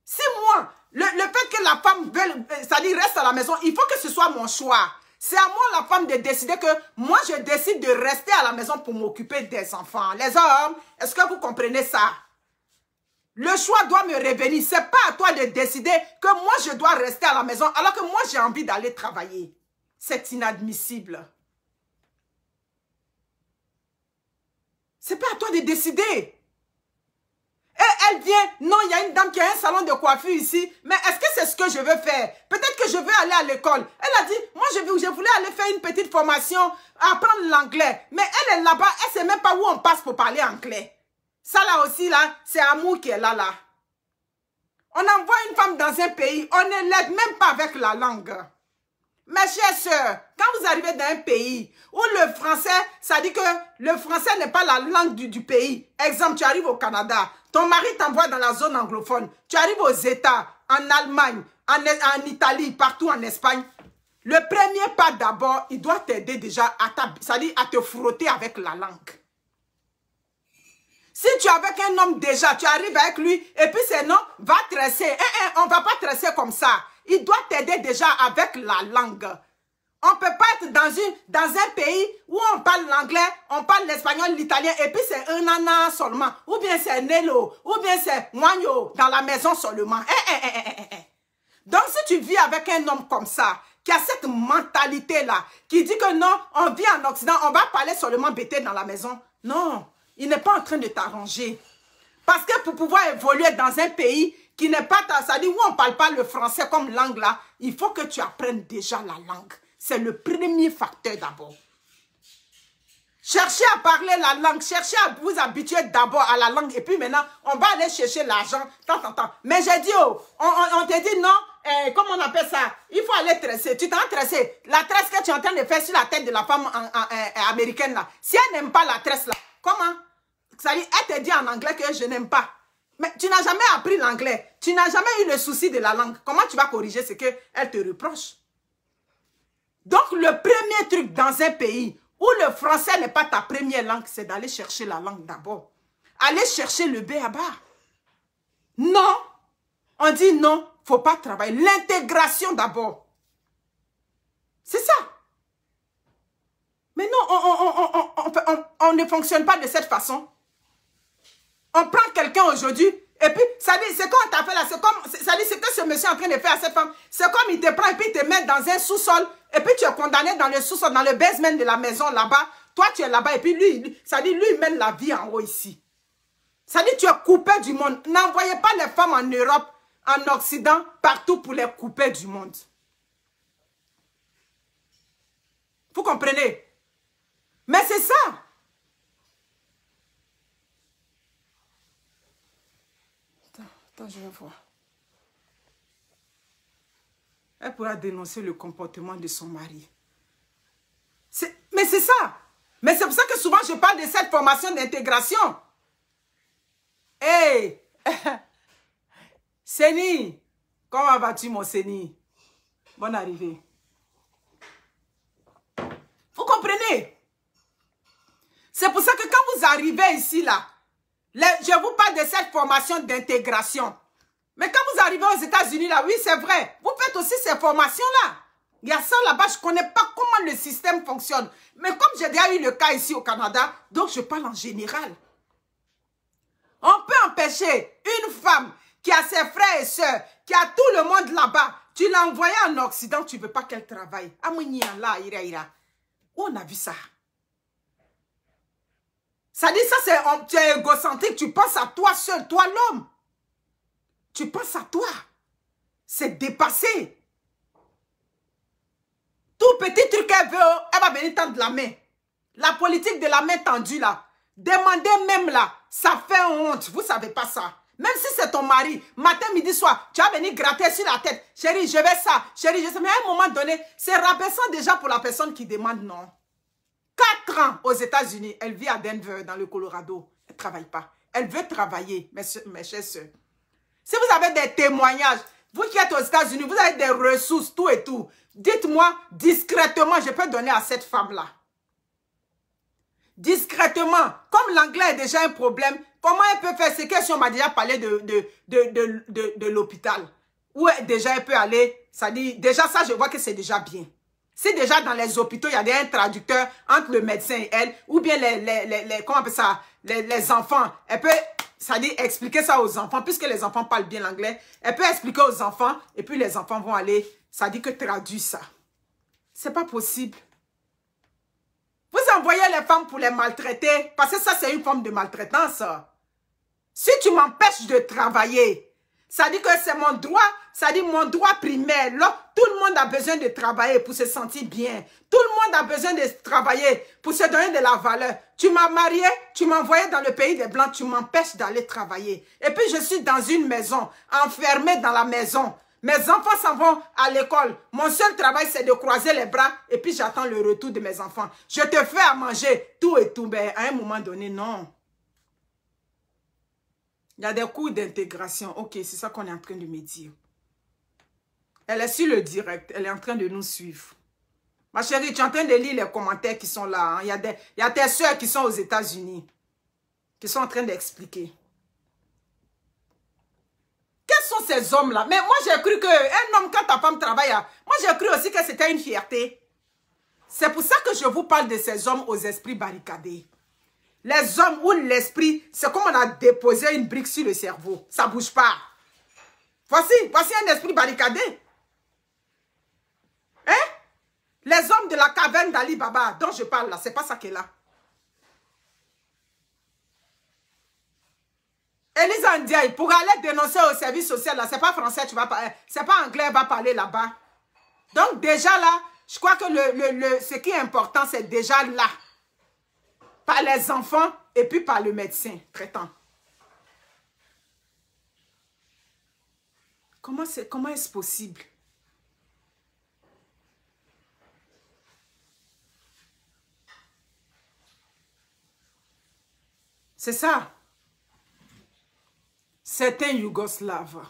Si moi, le fait que la femme reste à la maison, il faut que ce soit mon choix. C'est à moi, la femme, de décider que moi, je décide de rester à la maison pour m'occuper des enfants. Les hommes, est-ce que vous comprenez ça? Le choix doit me revenir. Ce n'est pas à toi de décider que moi, je dois rester à la maison alors que moi, j'ai envie d'aller travailler. C'est inadmissible. Ce n'est pas à toi de décider. Et elle vient, non, il y a une dame qui a un salon de coiffure ici, mais est-ce que c'est ce que je veux faire? Peut-être que je veux aller à l'école. Elle a dit, moi je voulais aller faire une petite formation, apprendre l'anglais. Mais elle est là-bas, elle ne sait même pas où on passe pour parler anglais. Ça là aussi, là, c'est amour qui est là. On envoie une femme dans un pays, on ne l'aide même pas avec la langue. Mes chères sœurs, quand vous arrivez dans un pays où le français, ça dit que le français n'est pas la langue du pays. Exemple, tu arrives au Canada, ton mari t'envoie dans la zone anglophone. Tu arrives aux États, en Allemagne, en Italie, partout en Espagne. Le premier pas d'abord, il doit t'aider déjà à te frotter avec la langue. Si tu es avec un homme déjà, tu arrives avec lui, et puis c'est non, va tresser. On ne va pas tresser comme ça. Il doit t'aider déjà avec la langue. On ne peut pas être dans un pays où on parle l'anglais, on parle l'espagnol, l'italien, et puis c'est un nana seulement. Ou bien c'est Nello, ou bien c'est Moigno, dans la maison seulement. Donc si tu vis avec un homme comme ça, qui a cette mentalité-là, qui dit que non, on vit en Occident, on va parler seulement bêté dans la maison. Non, il n'est pas en train de t'arranger. Parce que pour pouvoir évoluer dans un pays qui n'est pas, ça dit où on ne parle pas le français comme langue là, il faut que tu apprennes déjà la langue. C'est le premier facteur d'abord. Cherchez à parler la langue, cherchez à vous habituer d'abord à la langue et puis maintenant, on va aller chercher l'argent, tant. Mais j'ai dit, on te dit non, comment on appelle ça? Il faut aller tresser. Tu t'en tresser. La tresse que tu es en train de faire sur la tête de la femme américaine là, si elle n'aime pas la tresse là, comment? Ça dit, elle te dit en anglais que je n'aime pas. Mais tu n'as jamais appris l'anglais. Tu n'as jamais eu le souci de la langue. Comment tu vas corriger ce qu'elle te reproche? Donc, le premier truc dans un pays où le français n'est pas ta première langue, c'est d'aller chercher la langue d'abord. Aller chercher le b.a.-ba. Non. On dit non, il ne faut pas travailler. L'intégration d'abord. C'est ça. Mais non, on ne fonctionne pas de cette façon. On prend quelqu'un aujourd'hui, et puis, ça dit, c'est quoi on t'a fait là, c'est comme, ça dit, c'est que ce monsieur est en train de faire à cette femme, c'est comme il te prend et puis il te met dans un sous-sol, et puis tu es condamné dans le sous-sol, dans le basement de la maison là-bas, toi tu es là-bas, et puis lui, ça dit, lui il mène la vie en haut ici. Ça dit, tu es coupé du monde. N'envoyez pas les femmes en Europe, en Occident, partout pour les couper du monde. Vous comprenez? Mais c'est ça. Attends, je vais voir. Elle pourra dénoncer le comportement de son mari. Mais c'est ça. Mais c'est pour ça que souvent je parle de cette formation d'intégration. Hey! Séni, comment vas-tu mon Séni? Bonne arrivée. Vous comprenez? C'est pour ça que quand vous arrivez ici, là, je vous parle de cette formation d'intégration. Mais quand vous arrivez aux États-Unis, là, oui, c'est vrai. Vous faites aussi ces formations-là. Il y a ça là-bas, je ne connais pas comment le système fonctionne. Mais comme j'ai déjà eu le cas ici au Canada, donc je parle en général. On peut empêcher une femme qui a ses frères et sœurs, qui a tout le monde là-bas. Tu l'as envoyée en Occident, tu ne veux pas qu'elle travaille. Où on a vu ça? Ça dit ça, tu es égocentrique, tu penses à toi seul, toi l'homme. Tu penses à toi. C'est dépassé. Tout petit truc qu'elle veut, elle va venir tendre la main. La politique de la main tendue là. Demandez même là, ça fait honte. Vous ne savez pas ça. Même si c'est ton mari, matin, midi, soir, tu vas venir gratter sur la tête. Chérie, je vais ça. Chérie, je sais. Mais à un moment donné, c'est rabaissant déjà pour la personne qui demande non. 4 ans aux États-Unis. Elle vit à Denver, dans le Colorado. Elle ne travaille pas. Elle veut travailler, mes chers soeurs. Si vous avez des témoignages, vous qui êtes aux États-Unis, vous avez des ressources, tout et tout. Dites-moi discrètement, je peux donner à cette femme-là. Discrètement, comme l'anglais est déjà un problème, comment elle peut faire? C'est question, on m'a déjà parlé de l'hôpital. Où déjà elle peut aller, ça dit, déjà ça, je vois que c'est déjà bien. Si déjà dans les hôpitaux, il y a un traducteur entre le médecin et elle, ou bien comment on appelle ça, les enfants, elle peut, ça dit, expliquer ça aux enfants, puisque les enfants parlent bien l'anglais, elle peut expliquer aux enfants, et puis les enfants vont aller, ça dit que traduit ça. C'est pas possible. Vous envoyez les femmes pour les maltraiter, parce que ça, c'est une forme de maltraitance. Si tu m'empêches de travailler, ça dit que c'est mon droit, ça dit mon droit primaire. Là, tout le monde a besoin de travailler pour se sentir bien. Tout le monde a besoin de travailler pour se donner de la valeur. Tu m'as marié, tu m'as envoyé dans le pays des Blancs, tu m'empêches d'aller travailler. Et puis je suis dans une maison, enfermée dans la maison. Mes enfants s'en vont à l'école. Mon seul travail, c'est de croiser les bras et puis j'attends le retour de mes enfants. Je te fais à manger, tout et tout. Mais à un moment donné, non. Il y a des cours d'intégration. Ok, c'est ça qu'on est en train de me dire. Elle est sur le direct. Elle est en train de nous suivre. Ma chérie, tu es en train de lire les commentaires qui sont là. Hein. Il y a tes soeurs qui sont aux États-Unis. Qui sont en train d'expliquer. Quels sont ces hommes-là? Mais moi, j'ai cru qu'un homme, quand ta femme travaille, moi, j'ai cru aussi que c'était une fierté. C'est pour ça que je vous parle de ces hommes aux esprits barricadés. Les hommes où l'esprit, c'est comme on a déposé une brique sur le cerveau. Ça ne bouge pas. Voici un esprit barricadé. Hein? Les hommes de la caverne d'Ali Baba, dont je parle là, c'est pas ça qui est là. Elisa Ndiaye, pour aller dénoncer au service social, là, c'est pas français, tu vas parler, c'est pas anglais, elle va parler là-bas. Donc déjà là, je crois que ce qui est important, c'est déjà là. Par les enfants et puis par le médecin traitant. Comment est-ce possible? C'est ça. C'est un Yougoslave.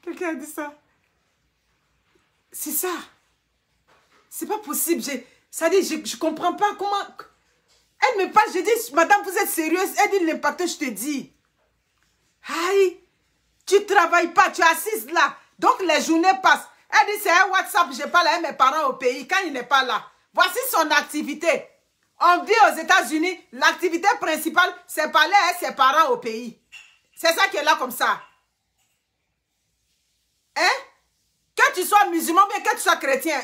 Quelqu'un a dit ça. C'est ça. C'est pas possible. Ça dit, je comprends pas comment... Elle me parle, je dis, madame, vous êtes sérieuse? Elle dit, l'impact, je te dis. Aïe, tu travailles pas, tu es assise là. Donc, les journées passent. Elle dit, c'est un WhatsApp, je parle à mes parents au pays, quand il n'est pas là. Voici son activité. On vit aux États-Unis, l'activité principale, c'est parler à ses parents au pays. C'est ça qui est là comme ça. Hein? Que tu sois musulman, bien que tu sois chrétien.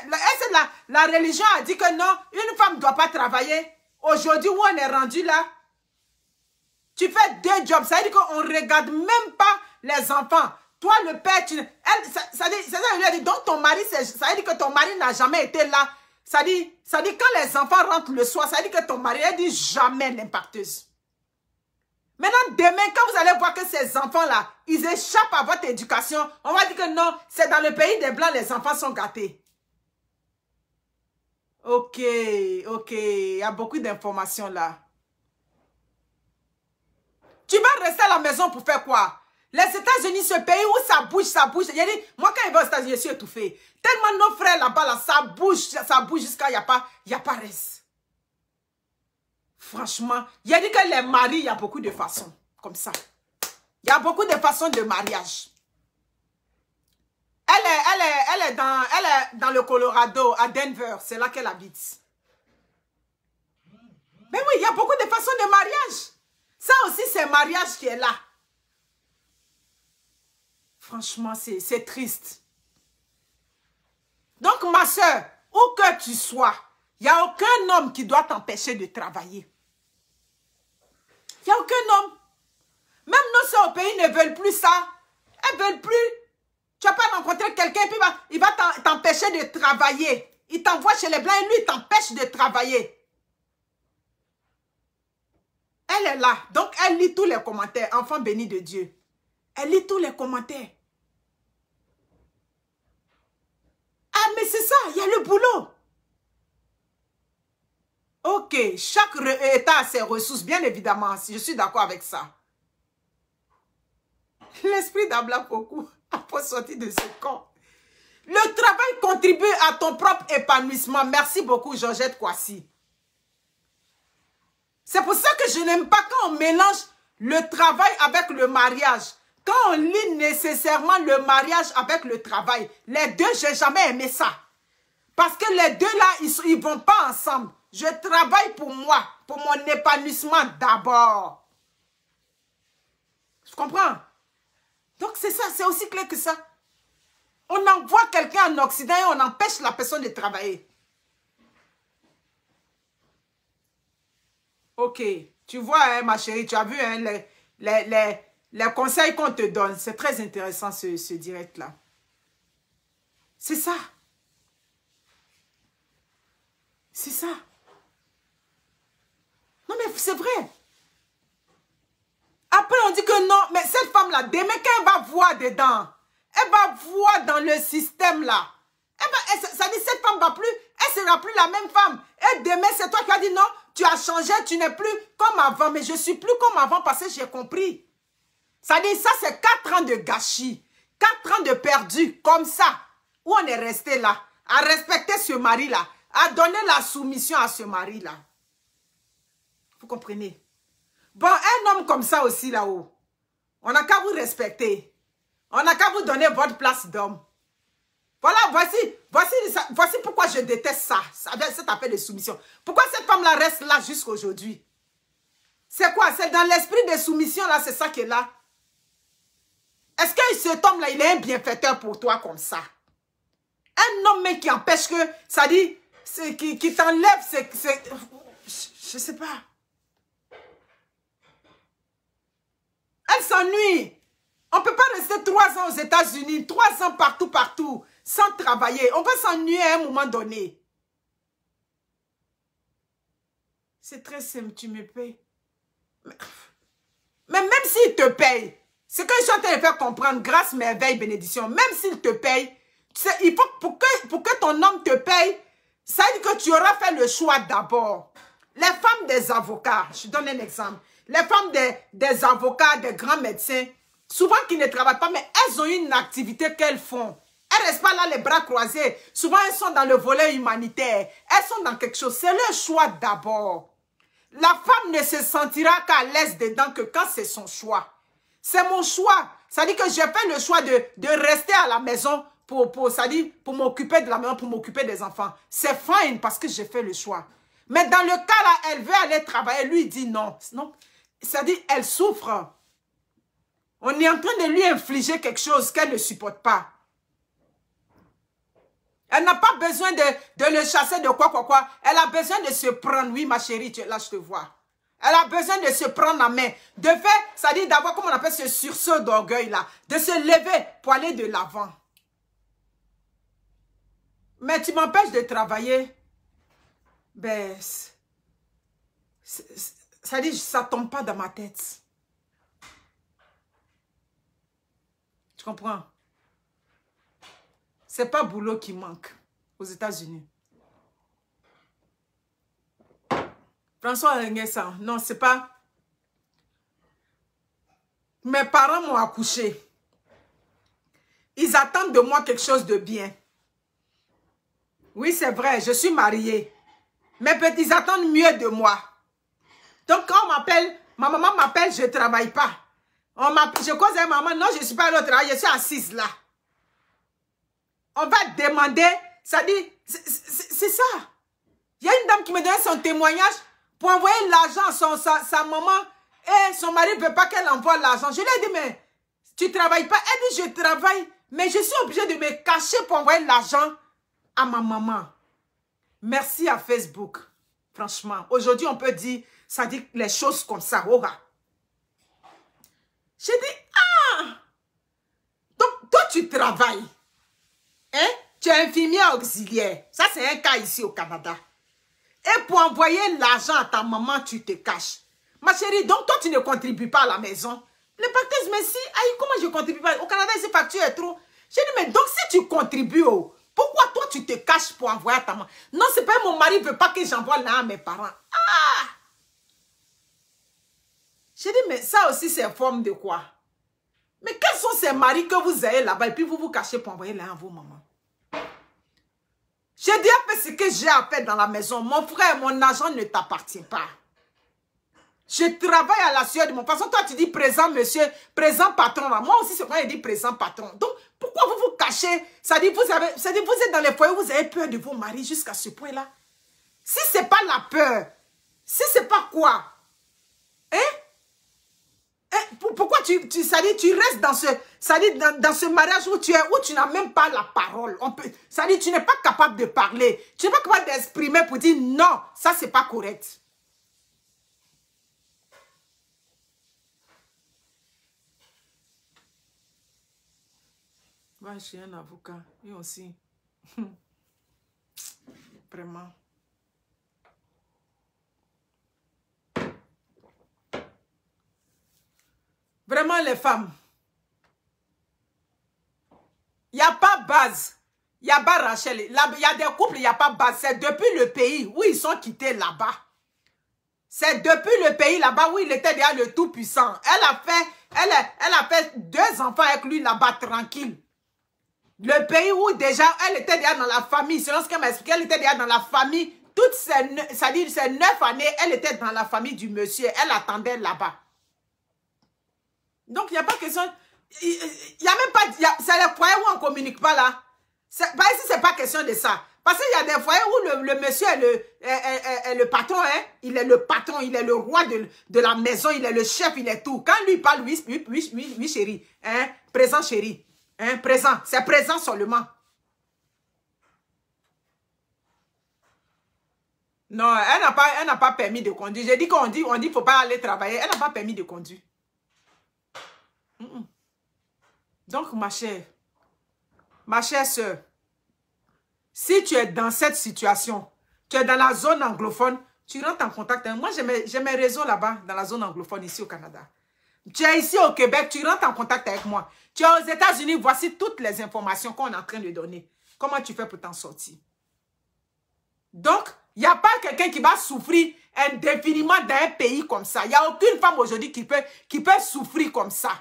La religion a dit que non, une femme ne doit pas travailler. Aujourd'hui, où on est rendu là, tu fais 2 jobs. Ça veut dire qu'on ne regarde même pas les enfants. Toi, le père, ça veut dire, donc ton mari, ça veut dire que ton mari n'a jamais été là. Ça dit quand les enfants rentrent le soir, ça dit que ton mari, elle dit jamais l'impacteuse. Maintenant, demain, quand vous allez voir que ces enfants-là, ils échappent à votre éducation, on va dire que non, c'est dans le pays des Blancs, les enfants sont gâtés. Ok, ok. Il y a beaucoup d'informations là. Tu vas rester à la maison pour faire quoi? Les États-Unis, ce pays où ça bouge, ça bouge. Il y a dit, moi, quand il va aux États-Unis, je suis étouffé. Tellement nos frères là-bas, là, ça bouge jusqu'à il n'y a pas reste. Franchement, il y a dit que les maris, il y a beaucoup de façons. Comme ça. Il y a beaucoup de façons de mariage. Elle est dans le Colorado, à Denver. C'est là qu'elle habite. Mais oui, il y a beaucoup de façons de mariage. Ça aussi, c'est mariage qui est là. Franchement, c'est triste. Donc, ma soeur, où que tu sois, il n'y a aucun homme qui doit t'empêcher de travailler. Il n'y a aucun homme. Même nos soeurs au pays ne veulent plus ça. Elles ne veulent plus. Tu vas pas rencontrer quelqu'un, puis il va t'empêcher de travailler. Il t'envoie chez les Blancs et lui, il t'empêche de travailler. Elle est là. Donc, elle lit tous les commentaires. Enfant béni de Dieu. Elle lit tous les commentaires. Ah, mais c'est ça, il y a le boulot. Ok, chaque État a ses ressources, bien évidemment. Je suis d'accord avec ça. L'esprit d'Ablapoku a pas sorti de ce camp. Le travail contribue à ton propre épanouissement. Merci beaucoup, Georgette Kwasi. C'est pour ça que je n'aime pas quand on mélange le travail avec le mariage. Quand on lie nécessairement le mariage avec le travail. Les deux, je n'ai jamais aimé ça. Parce que les deux là, ils ne vont pas ensemble. Je travaille pour moi, pour mon épanouissement d'abord. Tu comprends? Donc c'est ça, c'est aussi clair que ça. On envoie quelqu'un en Occident et on empêche la personne de travailler. Ok, tu vois, hein, ma chérie, tu as vu hein, les conseils qu'on te donne. C'est très intéressant ce direct-là. C'est ça. C'est ça. Non, mais c'est vrai. Après, on dit que non, mais cette femme-là, demain, qu'elle va voir dedans, elle va voir dans le système-là. Ça dit, cette femme va plus, elle ne sera plus la même femme. Et demain, c'est toi qui as dit non, tu as changé, tu n'es plus comme avant. Mais je ne suis plus comme avant parce que j'ai compris. Ça dit, ça, c'est 4 ans de gâchis. 4 ans de perdu, comme ça. Où on est resté là, à respecter ce mari-là, à donner la soumission à ce mari-là. Vous comprenez? Bon, un homme comme ça aussi là-haut, on n'a qu'à vous respecter. On n'a qu'à vous donner votre place d'homme. Voilà, voici pourquoi je déteste ça, cette affaire de soumission. Pourquoi cette femme-là reste là jusqu'à aujourd'hui? C'est quoi? C'est dans l'esprit de soumission là, c'est ça qui est là. Est-ce que cet homme-là, il est un bienfaiteur pour toi comme ça? Un homme mais qui empêche que, ça dit, qui t'enlève, je sais pas. Elle s'ennuie. On ne peut pas rester 3 ans aux États-Unis, 3 ans partout, sans travailler. On va s'ennuyer à un moment donné. C'est très simple, tu me payes. Mais même s'il te paye, ce que je suis en train de faire comprendre, grâce, merveille, bénédiction, même s'il te paye, tu sais, il faut pour que ton homme te paye, ça veut dire que tu auras fait le choix d'abord. Les femmes des avocats, je donne un exemple. Les femmes des avocats, des grands médecins, souvent qui ne travaillent pas, mais elles ont une activité qu'elles font. Elles ne restent pas là les bras croisés. Souvent, elles sont dans le volet humanitaire. Elles sont dans quelque chose. C'est leur choix d'abord. La femme ne se sentira qu'à l'aise dedans que quand c'est son choix. C'est mon choix. Ça dit que j'ai fait le choix de rester à la maison pour m'occuper de la maison, pour m'occuper des enfants. C'est fine parce que j'ai fait le choix. Mais dans le cas là, elle veut aller travailler. Lui dit non. Non. Ça dit, elle souffre. On est en train de lui infliger quelque chose qu'elle ne supporte pas. Elle n'a pas besoin de le chasser de quoi. Elle a besoin de se prendre. Oui, ma chérie, là, je te vois. Elle a besoin de se prendre en main. De faire, ça dit d'avoir, comment on appelle ce sursaut d'orgueil là. De se lever pour aller de l'avant. Mais tu m'empêches de travailler. Ben, ça dit, ça tombe pas dans ma tête. Tu comprends? C'est pas boulot qui manque aux États-Unis. François Nguessan, non, c'est pas... Mes parents m'ont accouché. Ils attendent de moi quelque chose de bien. Oui, c'est vrai, je suis mariée. Mais peut-être ils attendent mieux de moi. Donc quand on m'appelle, ma maman m'appelle, je ne travaille pas. Je cause avec maman, non, je ne suis pas à l'autre travail, je suis assise là. On va demander, ça dit, c'est ça. Il y a une dame qui me donnait son témoignage pour envoyer l'argent à sa maman. Et son mari ne veut pas qu'elle envoie l'argent. Je lui ai dit, mais tu ne travailles pas? Elle dit, je travaille, mais je suis obligée de me cacher pour envoyer l'argent à ma maman. Merci à Facebook. Franchement, aujourd'hui, on peut dire, ça dit les choses comme ça. Oh. J'ai dit, ah! Donc, toi, tu travailles. Hein? Tu es infirmière auxiliaire. Ça, c'est un cas ici au Canada. Et pour envoyer l'argent à ta maman, tu te caches. Ma chérie, donc toi, tu ne contribues pas à la maison. Le pactise, mais si, aïe, comment je ne contribue pas? Au Canada, ici, facture est trop. J'ai dit, mais donc si tu contribues, pourquoi toi, tu te caches pour envoyer à ta maman? Non, c'est pas mon mari ne veut pas que j'envoie là à mes parents. Ah! J'ai dit, mais ça aussi, c'est forme de quoi? Mais quels sont ces maris que vous avez là-bas et puis vous vous cachez pour envoyer là à vos mamans? J'ai déjà fait ce que j'ai à faire dans la maison. Mon frère, mon argent ne t'appartient pas. Je travaille à la sueur de mon patron. Toi, tu dis présent monsieur, présent patron. Là. Moi aussi, c'est moi qui dis présent patron. Donc, pourquoi vous vous cachez? Ça dit, vous êtes dans les foyers, vous avez peur de vos maris jusqu'à ce point-là. Si ce n'est pas la peur, si ce n'est pas quoi? Hein? Pourquoi tu restes dans ce mariage où tu n'as même pas la parole? Ça dit, tu n'es pas capable de parler. Tu n'es pas capable d'exprimer pour dire non, ça c'est pas correct. Ouais, je suis un avocat. Et aussi. Vraiment. Vraiment, les femmes. Il n'y a pas base. Il n'y a pas Rachel. Il y a des couples, il n'y a pas base. C'est depuis le pays où ils sont quittés là-bas. C'est depuis le pays là-bas où il était déjà le tout-puissant. Elle a fait 2 enfants avec lui là-bas, tranquille. Le pays où déjà, elle était déjà dans la famille. Selon ce qu'elle m'a expliqué, elle était déjà dans la famille. Toutes ces 9 années, elle était dans la famille du monsieur. Elle attendait là-bas. Donc, il n'y a pas question... Il n'y a même pas... C'est les foyers où on ne communique pas là. Bah, ici, ce n'est pas question de ça. Parce qu'il y a des foyers où le monsieur est le patron. Hein? Il est le patron, il est le roi de la maison, il est le chef, il est tout. Quand lui parle, oui, chérie. Hein? Présent, chérie. Hein? Présent. C'est présent seulement. Non, elle n'a pas permis de conduire. J'ai dit qu'on dit qu'il ne faut pas aller travailler. Elle n'a pas permis de conduire. Donc, ma chère soeur, si tu es dans cette situation, tu es dans la zone anglophone, tu rentres en contact. Moi, j'ai mes réseaux là-bas, dans la zone anglophone, ici au Canada. Tu es ici au Québec, tu rentres en contact avec moi. Tu es aux États-Unis, voici toutes les informations qu'on est en train de donner. Comment tu fais pour t'en sortir? Donc, il n'y a pas quelqu'un qui va souffrir indéfiniment dans un pays comme ça. Il n'y a aucune femme aujourd'hui qui peut souffrir comme ça.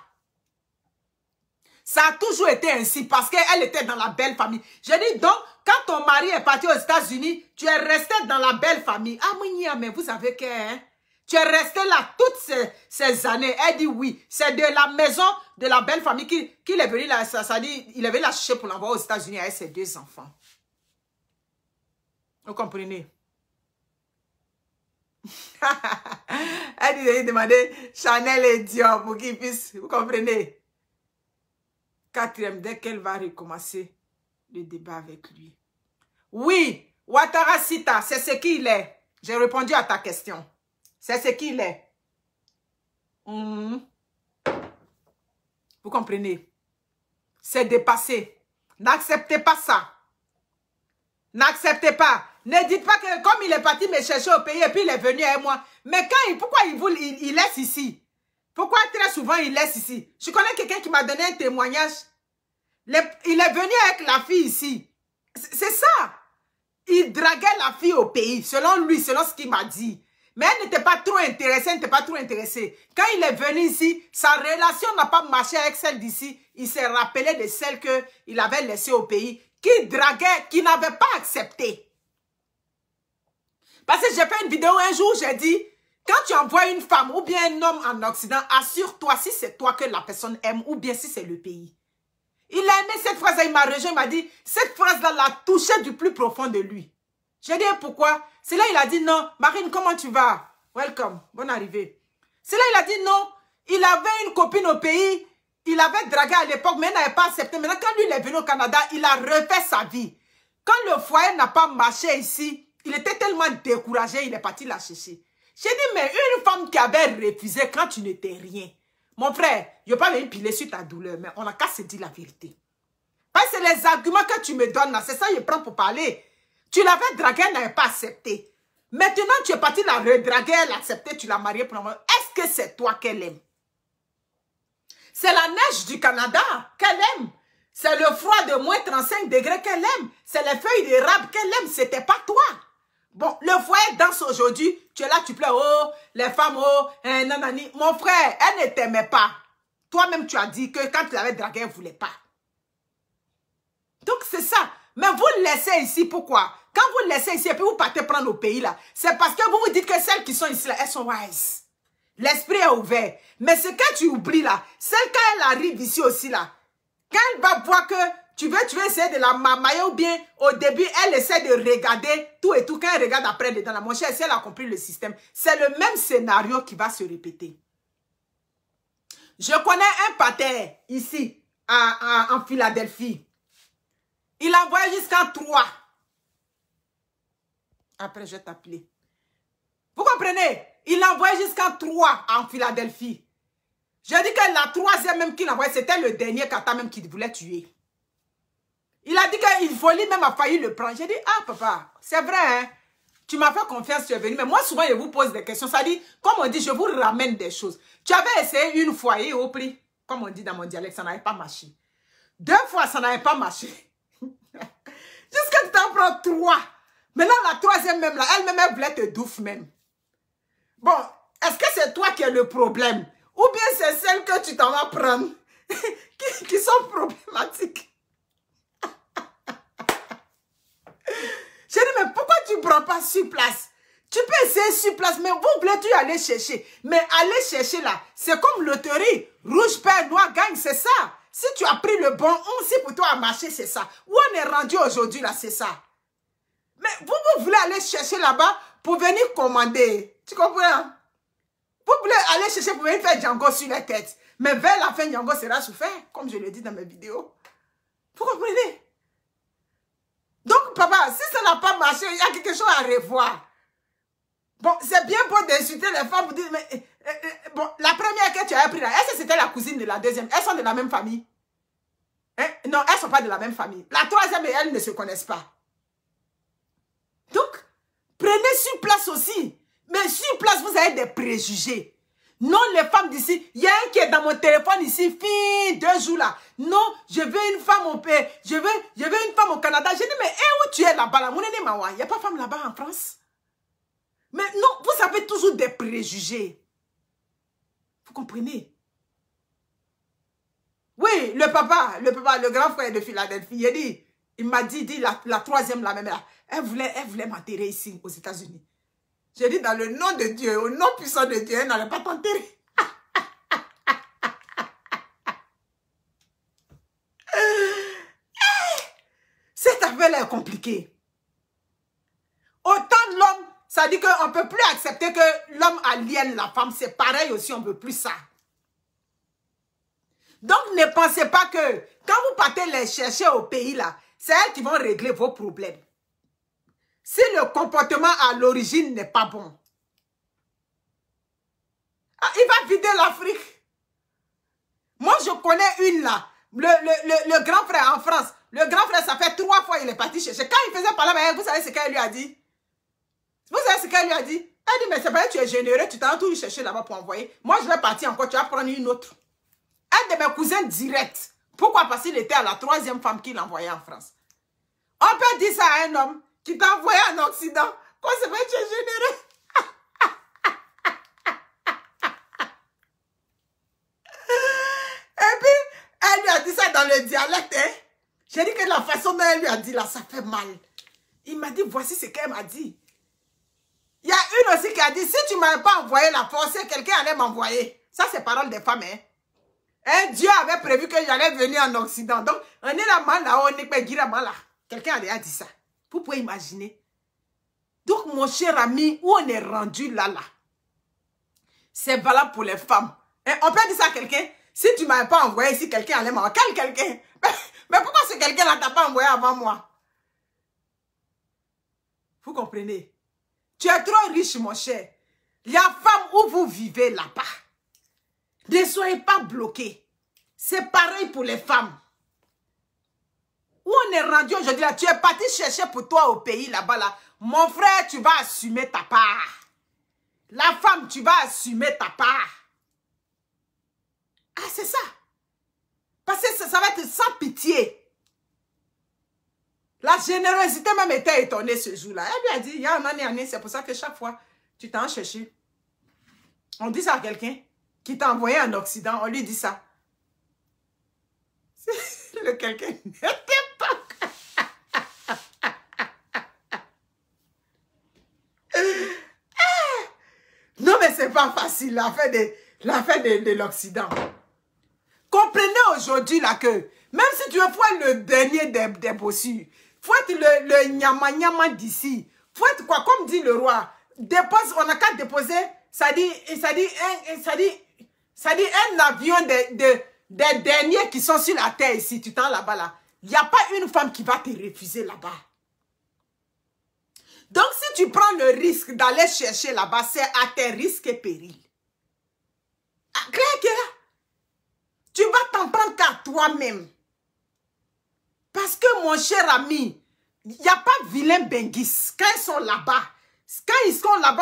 Ça a toujours été ainsi parce qu'elle était dans la belle famille. Je dis donc, quand ton mari est parti aux États-Unis, tu es resté dans la belle famille. Ah, mais vous savez que hein, tu es resté là toutes ces années. Elle dit oui, c'est de la maison de la belle famille qu'il est venu là. Ça dit, il avait lâché pour l'envoyer aux États-Unis avec ses 2 enfants. Vous comprenez? Elle dit demander Chanel et Dior pour qu'ils puissent. Vous comprenez? 4e, dès qu'elle va recommencer le débat avec lui. Oui, Ouattara Sita, c'est ce qu'il est. J'ai répondu à ta question. C'est ce qu'il est. Vous comprenez? C'est dépassé. N'acceptez pas ça. N'acceptez pas. Ne dites pas que comme il est parti me chercher au pays et puis il est venu avec moi. Mais pourquoi il laisse ici? Pourquoi très souvent il laisse ici? Je connais quelqu'un qui m'a donné un témoignage. Il est venu avec la fille ici. C'est ça. Il draguait la fille au pays, selon lui, selon ce qu'il m'a dit. Mais elle n'était pas trop intéressée, elle n'était pas trop intéressée. Quand il est venu ici, sa relation n'a pas marché avec celle d'ici. Il s'est rappelé de celle qu'il avait laissée au pays, qui draguait, qui n'avait pas accepté. Parce que j'ai fait une vidéo un jour, j'ai dit, quand tu envoies une femme ou bien un homme en Occident, assure-toi si c'est toi que la personne aime ou bien si c'est le pays. Il a aimé cette phrase-là, il m'a rejoint, il m'a dit, cette phrase-là l'a touché du plus profond de lui. J'ai dit, pourquoi? C'est là il a dit, non, Marine, comment tu vas? Welcome, bonne arrivée. C'est là il a dit, non, il avait une copine au pays, il avait dragué à l'époque, mais elle n'avait pas accepté. Maintenant, quand lui il est venu au Canada, il a refait sa vie. Quand le foyer n'a pas marché ici, il était tellement découragé, il est parti la chercher. J'ai dit, mais une femme qui avait refusé quand tu n'étais rien. Mon frère, je ne vais pas venir piler sur ta douleur, mais on n'a qu'à se dire la vérité. Parce que c'est les arguments que tu me donnes là, c'est ça que je prends pour parler. Tu l'avais dragué, elle n'avait pas accepté. Maintenant, tu es parti la redraguer, elle a accepté, tu l'as mariée pour l'amour. Est-ce que c'est toi qu'elle aime? C'est la neige du Canada qu'elle aime. C'est le froid de moins 35 degrés qu'elle aime. C'est les feuilles d'érable qu'elle aime. C'était pas toi. Bon, le foyer danse aujourd'hui. Tu es là, tu pleures. Oh, les femmes, oh, nanani. Mon frère, elle ne t'aimait pas. Toi-même, tu as dit que quand tu l'avais dragué, elle ne voulait pas. Donc, c'est ça. Mais vous le laissez ici, pourquoi? Quand vous le laissez ici et puis vous partez prendre au pays, là, c'est parce que vous vous dites que celles qui sont ici, là, elles sont wise. L'esprit est ouvert. Mais ce que tu oublies, là, c'est quand elle arrive ici aussi, là, quand elle va voir que tu veux essayer de la mamailler ou bien au début, elle essaie de regarder tout et tout. Quand elle regarde après dedans, mon cher, si elle a compris le système, c'est le même scénario qui va se répéter. Je connais un pater ici, en Philadelphie. Il a envoyé jusqu'à 3. Après, je vais t'appeler. Vous comprenez? Il a envoyé jusqu'à 3 en Philadelphie. Je dis que la troisième même qu'il a envoyé, c'était le dernier kata même qu'il voulait tuer. Il a dit qu'il voulait même a failli le prendre. J'ai dit, ah papa, c'est vrai, hein? Tu m'as fait confiance, tu es venu. Mais moi, souvent, je vous pose des questions. Ça dit, comme on dit, je vous ramène des choses. Tu avais essayé une fois et au prix, comme on dit dans mon dialecte, ça n'avait pas marché. 2 fois, ça n'avait pas marché. Jusqu'à tu t'en prends 3. Maintenant, la troisième même, là, elle-même, elle voulait te douffe même. Bon, est-ce que c'est toi qui as le problème? Ou bien c'est celles que tu t'en vas prendre qui sont problématiques? J'ai dit, mais pourquoi tu ne prends pas sur place? Tu peux essayer sur place, mais vous voulez-tu aller chercher? Mais aller chercher là, c'est comme loterie. Rouge, pain, noir, gagne, c'est ça. Si tu as pris le bon, si pour toi a marché, c'est ça. Où on est rendu aujourd'hui là, c'est ça. Mais vous voulez aller chercher là-bas pour venir commander. Tu comprends? Vous voulez aller chercher pour venir faire Django sur la tête. Mais vers la fin, Django sera souffert, comme je le dis dans mes vidéos. Vous comprenez? Donc, papa, si ça n'a pas marché, il y a quelque chose à revoir. Bon, c'est bien beau d'insulter les femmes. Vous dites, mais, bon, la première que tu as pris là, est-ce que c'était la cousine de la deuxième? Elles sont de la même famille? Hein? Non, elles ne sont pas de la même famille. La troisième et elles ne se connaissent pas. Donc, prenez sur place aussi. Mais sur place, vous avez des préjugés. Non, les femmes d'ici, il y a un qui est dans mon téléphone ici, fille, 2 jours là. Non, je veux une femme au pays, je veux une femme au Canada. J'ai dit, mais où tu es là-bas là? Il n'y a pas de femme là-bas en France. Mais non, vous avez toujours des préjugés. Vous comprenez? Oui, le papa, le grand frère de Philadelphie, il m'a dit, la troisième, la même, elle voulait m'enterrer ici, aux États-Unis. J'ai dit, dans le nom de Dieu, au nom puissant de Dieu, elle n'allait pas t'enterrer. Cette affaire est compliquée. Autant l'homme, ça dit qu'on ne peut plus accepter que l'homme aliène la femme. C'est pareil aussi, on ne veut plus ça. Donc, ne pensez pas que quand vous partez les chercher au pays, là, c'est elles qui vont régler vos problèmes. Si le comportement à l'origine n'est pas bon, il va vider l'Afrique. Moi, je connais une là, le grand frère en France. Le grand frère, ça fait 3 fois qu'il est parti chercher. Quand il faisait parler, vous savez ce qu'elle lui a dit? Vous savez ce qu'elle lui a dit? Elle dit, mais c'est pas que tu es généreux, tu t'en tout chercher là-bas pour envoyer. Moi, je vais partir encore, tu vas prendre une autre. Un de mes cousins directs. Pourquoi? Parce qu'il était à la 3e femme qu'il envoyait en France. On peut dire ça à un homme qui t'a envoyé en Occident. Quoi, c'est vrai que tu es généreux? dans le dialecte, hein. J'ai dit que la façon dont elle lui a dit là, ça fait mal. Il m'a dit, voici ce qu'elle m'a dit. Il y a une aussi qui a dit, si tu ne m'avais pas envoyé la force, quelqu'un allait m'envoyer. Ça, c'est parole des femmes, hein. Hein, Dieu avait prévu que j'allais venir en Occident. Donc, on est là, on est là. Quelqu'un a dit ça. Vous pouvez imaginer. Donc, mon cher ami, où on est rendu là, c'est valable pour les femmes. Hein, on peut dire ça à quelqu'un. Si tu ne m'avais pas envoyé, si quelqu'un allait m'envoyer. Quel quelqu'un? Mais pourquoi ce quelqu'un-là t'a pas envoyé avant moi? Vous comprenez? Tu es trop riche, mon cher. La femme où vous vivez là-bas, ne soyez pas bloqués. C'est pareil pour les femmes. Où on est rendu aujourd'hui là, tu es parti chercher pour toi au pays là-bas là. Mon frère, tu vas assumer ta part. La femme, tu vas assumer ta part. Ah, c'est ça. Parce que ça va être sans pitié. La générosité même était étonnée ce jour-là. Elle lui a dit, il y a un année, c'est pour ça que chaque fois, tu t'en cherché. On dit ça à quelqu'un qui t'a envoyé en Occident, on lui dit ça. Le quelqu'un n'était pas... Non, mais c'est pas facile, l'affaire de l'Occident. Comprenez aujourd'hui là que, même si tu veux faire le dernier des bossus, faut être le nyama d'ici. Faut être quoi, comme dit le roi, dépose, on n'a qu'à déposer, ça dit un avion des derniers qui sont sur la terre ici, tu t'en là-bas là. Il n'y a pas une femme qui va te refuser là-bas. Donc si tu prends le risque d'aller chercher là-bas, c'est à tes risques et périls. Ah, clair que là, tu vas t'en prendre qu'à toi-même. Parce que mon cher ami, il n'y a pas vilain Benguis. Quand ils sont là-bas,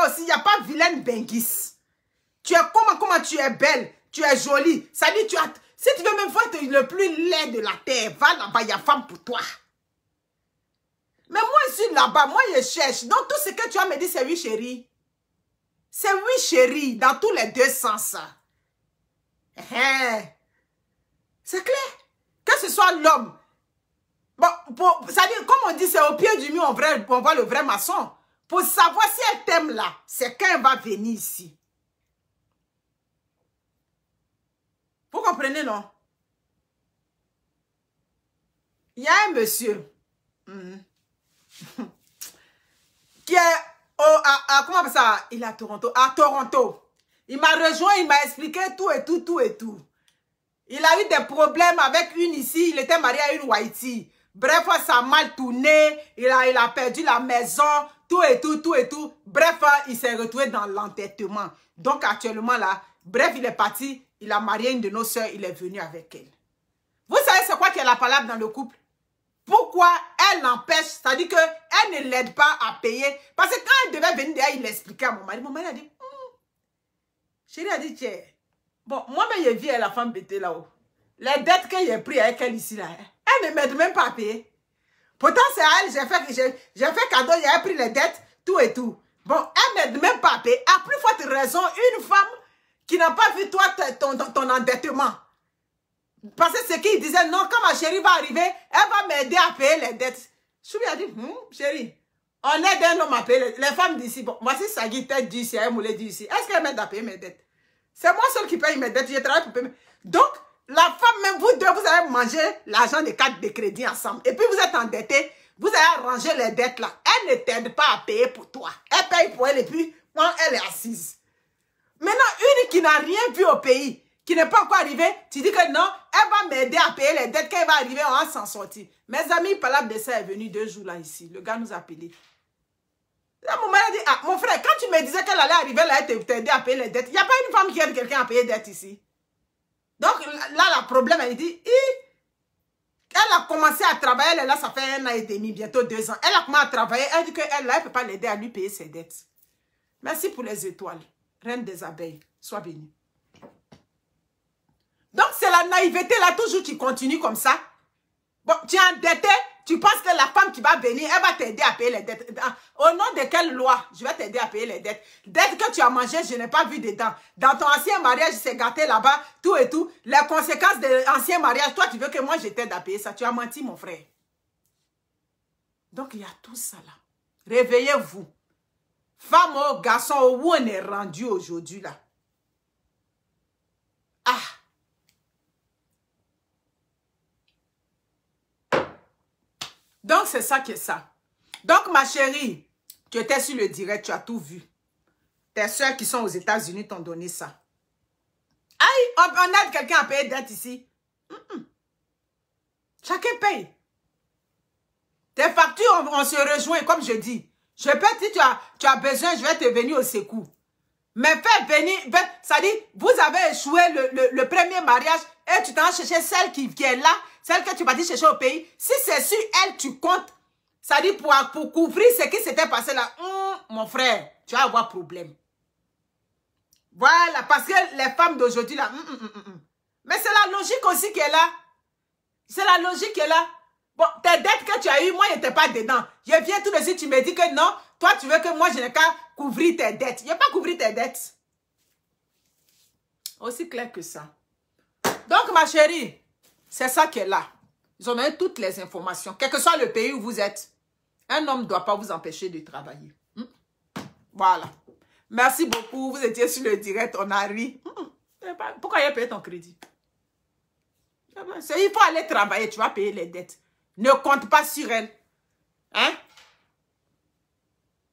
aussi, il n'y a pas vilain Benguis. Tu es comment tu es belle, tu es jolie. Ça dit, si tu veux même faire le plus laid de la terre, va là-bas, il y a femme pour toi. Mais moi, je suis là-bas, moi, je cherche. Donc, tout ce que tu as me dit, c'est oui, chérie. C'est oui, chérie, dans tous les deux sens. C'est clair. Que ce soit l'homme. Bon, ça dit, comme on dit, c'est au pied du mur, on voit le vrai maçon. Pour savoir si elle t'aime là, c'est quand elle va venir ici. Vous comprenez, non? Il y a un monsieur qui est comment on appelle ça? Il est à Toronto. À Toronto. Il m'a rejoint, il m'a expliqué tout et tout. Il a eu des problèmes avec une ici, il était marié à une Whitey. Bref, ça a mal tourné, il a perdu la maison, tout et tout. Bref, il s'est retrouvé dans l'entêtement. Donc actuellement là, bref, il est parti, il a marié une de nos soeurs, il est venu avec elle. Vous savez c'est quoi qui est la palabre dans le couple? Pourquoi elle l'empêche? C'est-à-dire qu'elle ne l'aide pas à payer. Parce que quand elle devait venir, il l'expliquait à mon mari. Mon mari a dit, chérie a dit, tiens, bon, moi-même, j'ai vu la femme bêtée là-haut. Les dettes que j'ai prises avec elle ici, là, elle ne m'aide même pas à payer. Pourtant, c'est à elle, j'ai fait cadeau, j'ai pris les dettes, tout et tout. Bon, elle ne m'aide même pas à payer. À plus forte raison, une femme qui n'a pas vu toi ton endettement. Parce que ce qu'il disait, non, quand ma chérie va arriver, elle va m'aider à payer les dettes. Je lui ai dit, chérie, on aide un homme à payer les femmes d'ici. Bon, voici sa guitare d'ici, elle me l'a dit ici. Est-ce qu'elle m'aide à payer mes dettes? C'est moi seul qui paye mes dettes, je travaille pour payer. Donc, la femme, même vous deux, vous allez manger l'argent des cartes de crédit ensemble. Et puis vous êtes endettés, vous allez arranger les dettes là. Elle ne t'aide pas à payer pour toi. Elle paye pour elle et puis, quand elle est assise. Maintenant, une qui n'a rien vu au pays, qui n'est pas encore arrivée, tu dis que non, elle va m'aider à payer les dettes. Quand elle va arriver, on va s'en sortir. Mes amis, Palab de ça est venu 2 jours là ici. Le gars nous a appelé. Là, mon mari a dit, ah, mon frère, quand tu me disais qu'elle allait arriver là, elle t'aider à payer les dettes, il n'y a pas une femme qui aide quelqu'un à payer les dettes ici. Donc là, le problème, elle dit, elle a commencé à travailler, elle, là, ça fait 1 an et demi, bientôt 2 ans. Elle a commencé à travailler, elle dit qu'elle, là, elle ne peut pas l'aider à lui payer ses dettes. Merci pour les étoiles. Reine des abeilles, sois bénie. Donc, c'est la naïveté, là, toujours tu continues comme ça. Bon, tu es endetté, Tu penses que la femme qui va venir, elle va t'aider à payer les dettes. Au nom de quelle loi je vais t'aider à payer les dettes? Dettes que tu as mangées, je n'ai pas vu dedans. Dans ton ancien mariage, c'est gâté là-bas, tout et tout. Les conséquences de l'ancien mariage, toi, tu veux que moi, je t'aide à payer ça. Tu as menti, mon frère. Donc, il y a tout ça là. Réveillez-vous. Femme ou garçon, où on est rendu aujourd'hui là? Ah! Donc, c'est ça qui est ça. Donc, ma chérie, tu étais sur le direct, tu as tout vu. Tes soeurs qui sont aux États-Unis t'ont donné ça. Aïe, on aide quelqu'un à payer dette ici. Chacun paye. Tes factures, on se rejoint, comme je dis. Je peux, si tu as besoin, je vais te venir au secours. Mais fais venir, ça dit, vous avez échoué le premier mariage et tu t'en cherché celle qui est là, celle que tu vas chercher au pays. Si c'est sur elle, tu comptes. Ça dit, pour couvrir ce qui s'était passé là, mon frère, tu vas avoir problème. Voilà, parce que les femmes d'aujourd'hui là, mais c'est la logique aussi qui est là. C'est la logique qui est là. Bon, tes dettes que tu as eues, moi, je n'étais pas dedans. Je viens tout de suite, tu me dis que non, toi, tu veux que moi, je n'ai qu'à couvrir tes dettes. Je n'ai pas couvrir tes dettes. Aussi clair que ça. Donc, ma chérie, c'est ça qui est là. Ils ont donné toutes les informations. Quel que soit le pays où vous êtes, un homme ne doit pas vous empêcher de travailler. Voilà. Merci beaucoup. Vous étiez sur le direct, on a ri. Pourquoi il a payé ton crédit? Il faut aller travailler, tu vas payer les dettes. Ne compte pas sur elle. Hein?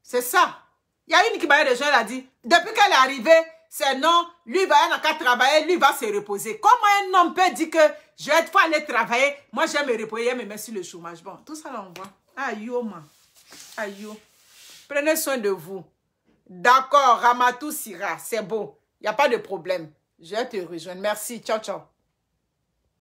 C'est ça. Il y a une qui m'a rejoint, elle a dit, depuis qu'elle est arrivée, c'est non, lui va n'a qu'à travailler, lui va se reposer. Comment un homme peut dire que je vais aller travailler, moi je vais me reposer, me mettre sur le chômage? Bon, tout ça là on voit. Aïe, man. Aïe. Prenez soin de vous. D'accord, Ramatou Sira, c'est beau. Il n'y a pas de problème. Je vais te rejoindre. Merci. Ciao, ciao.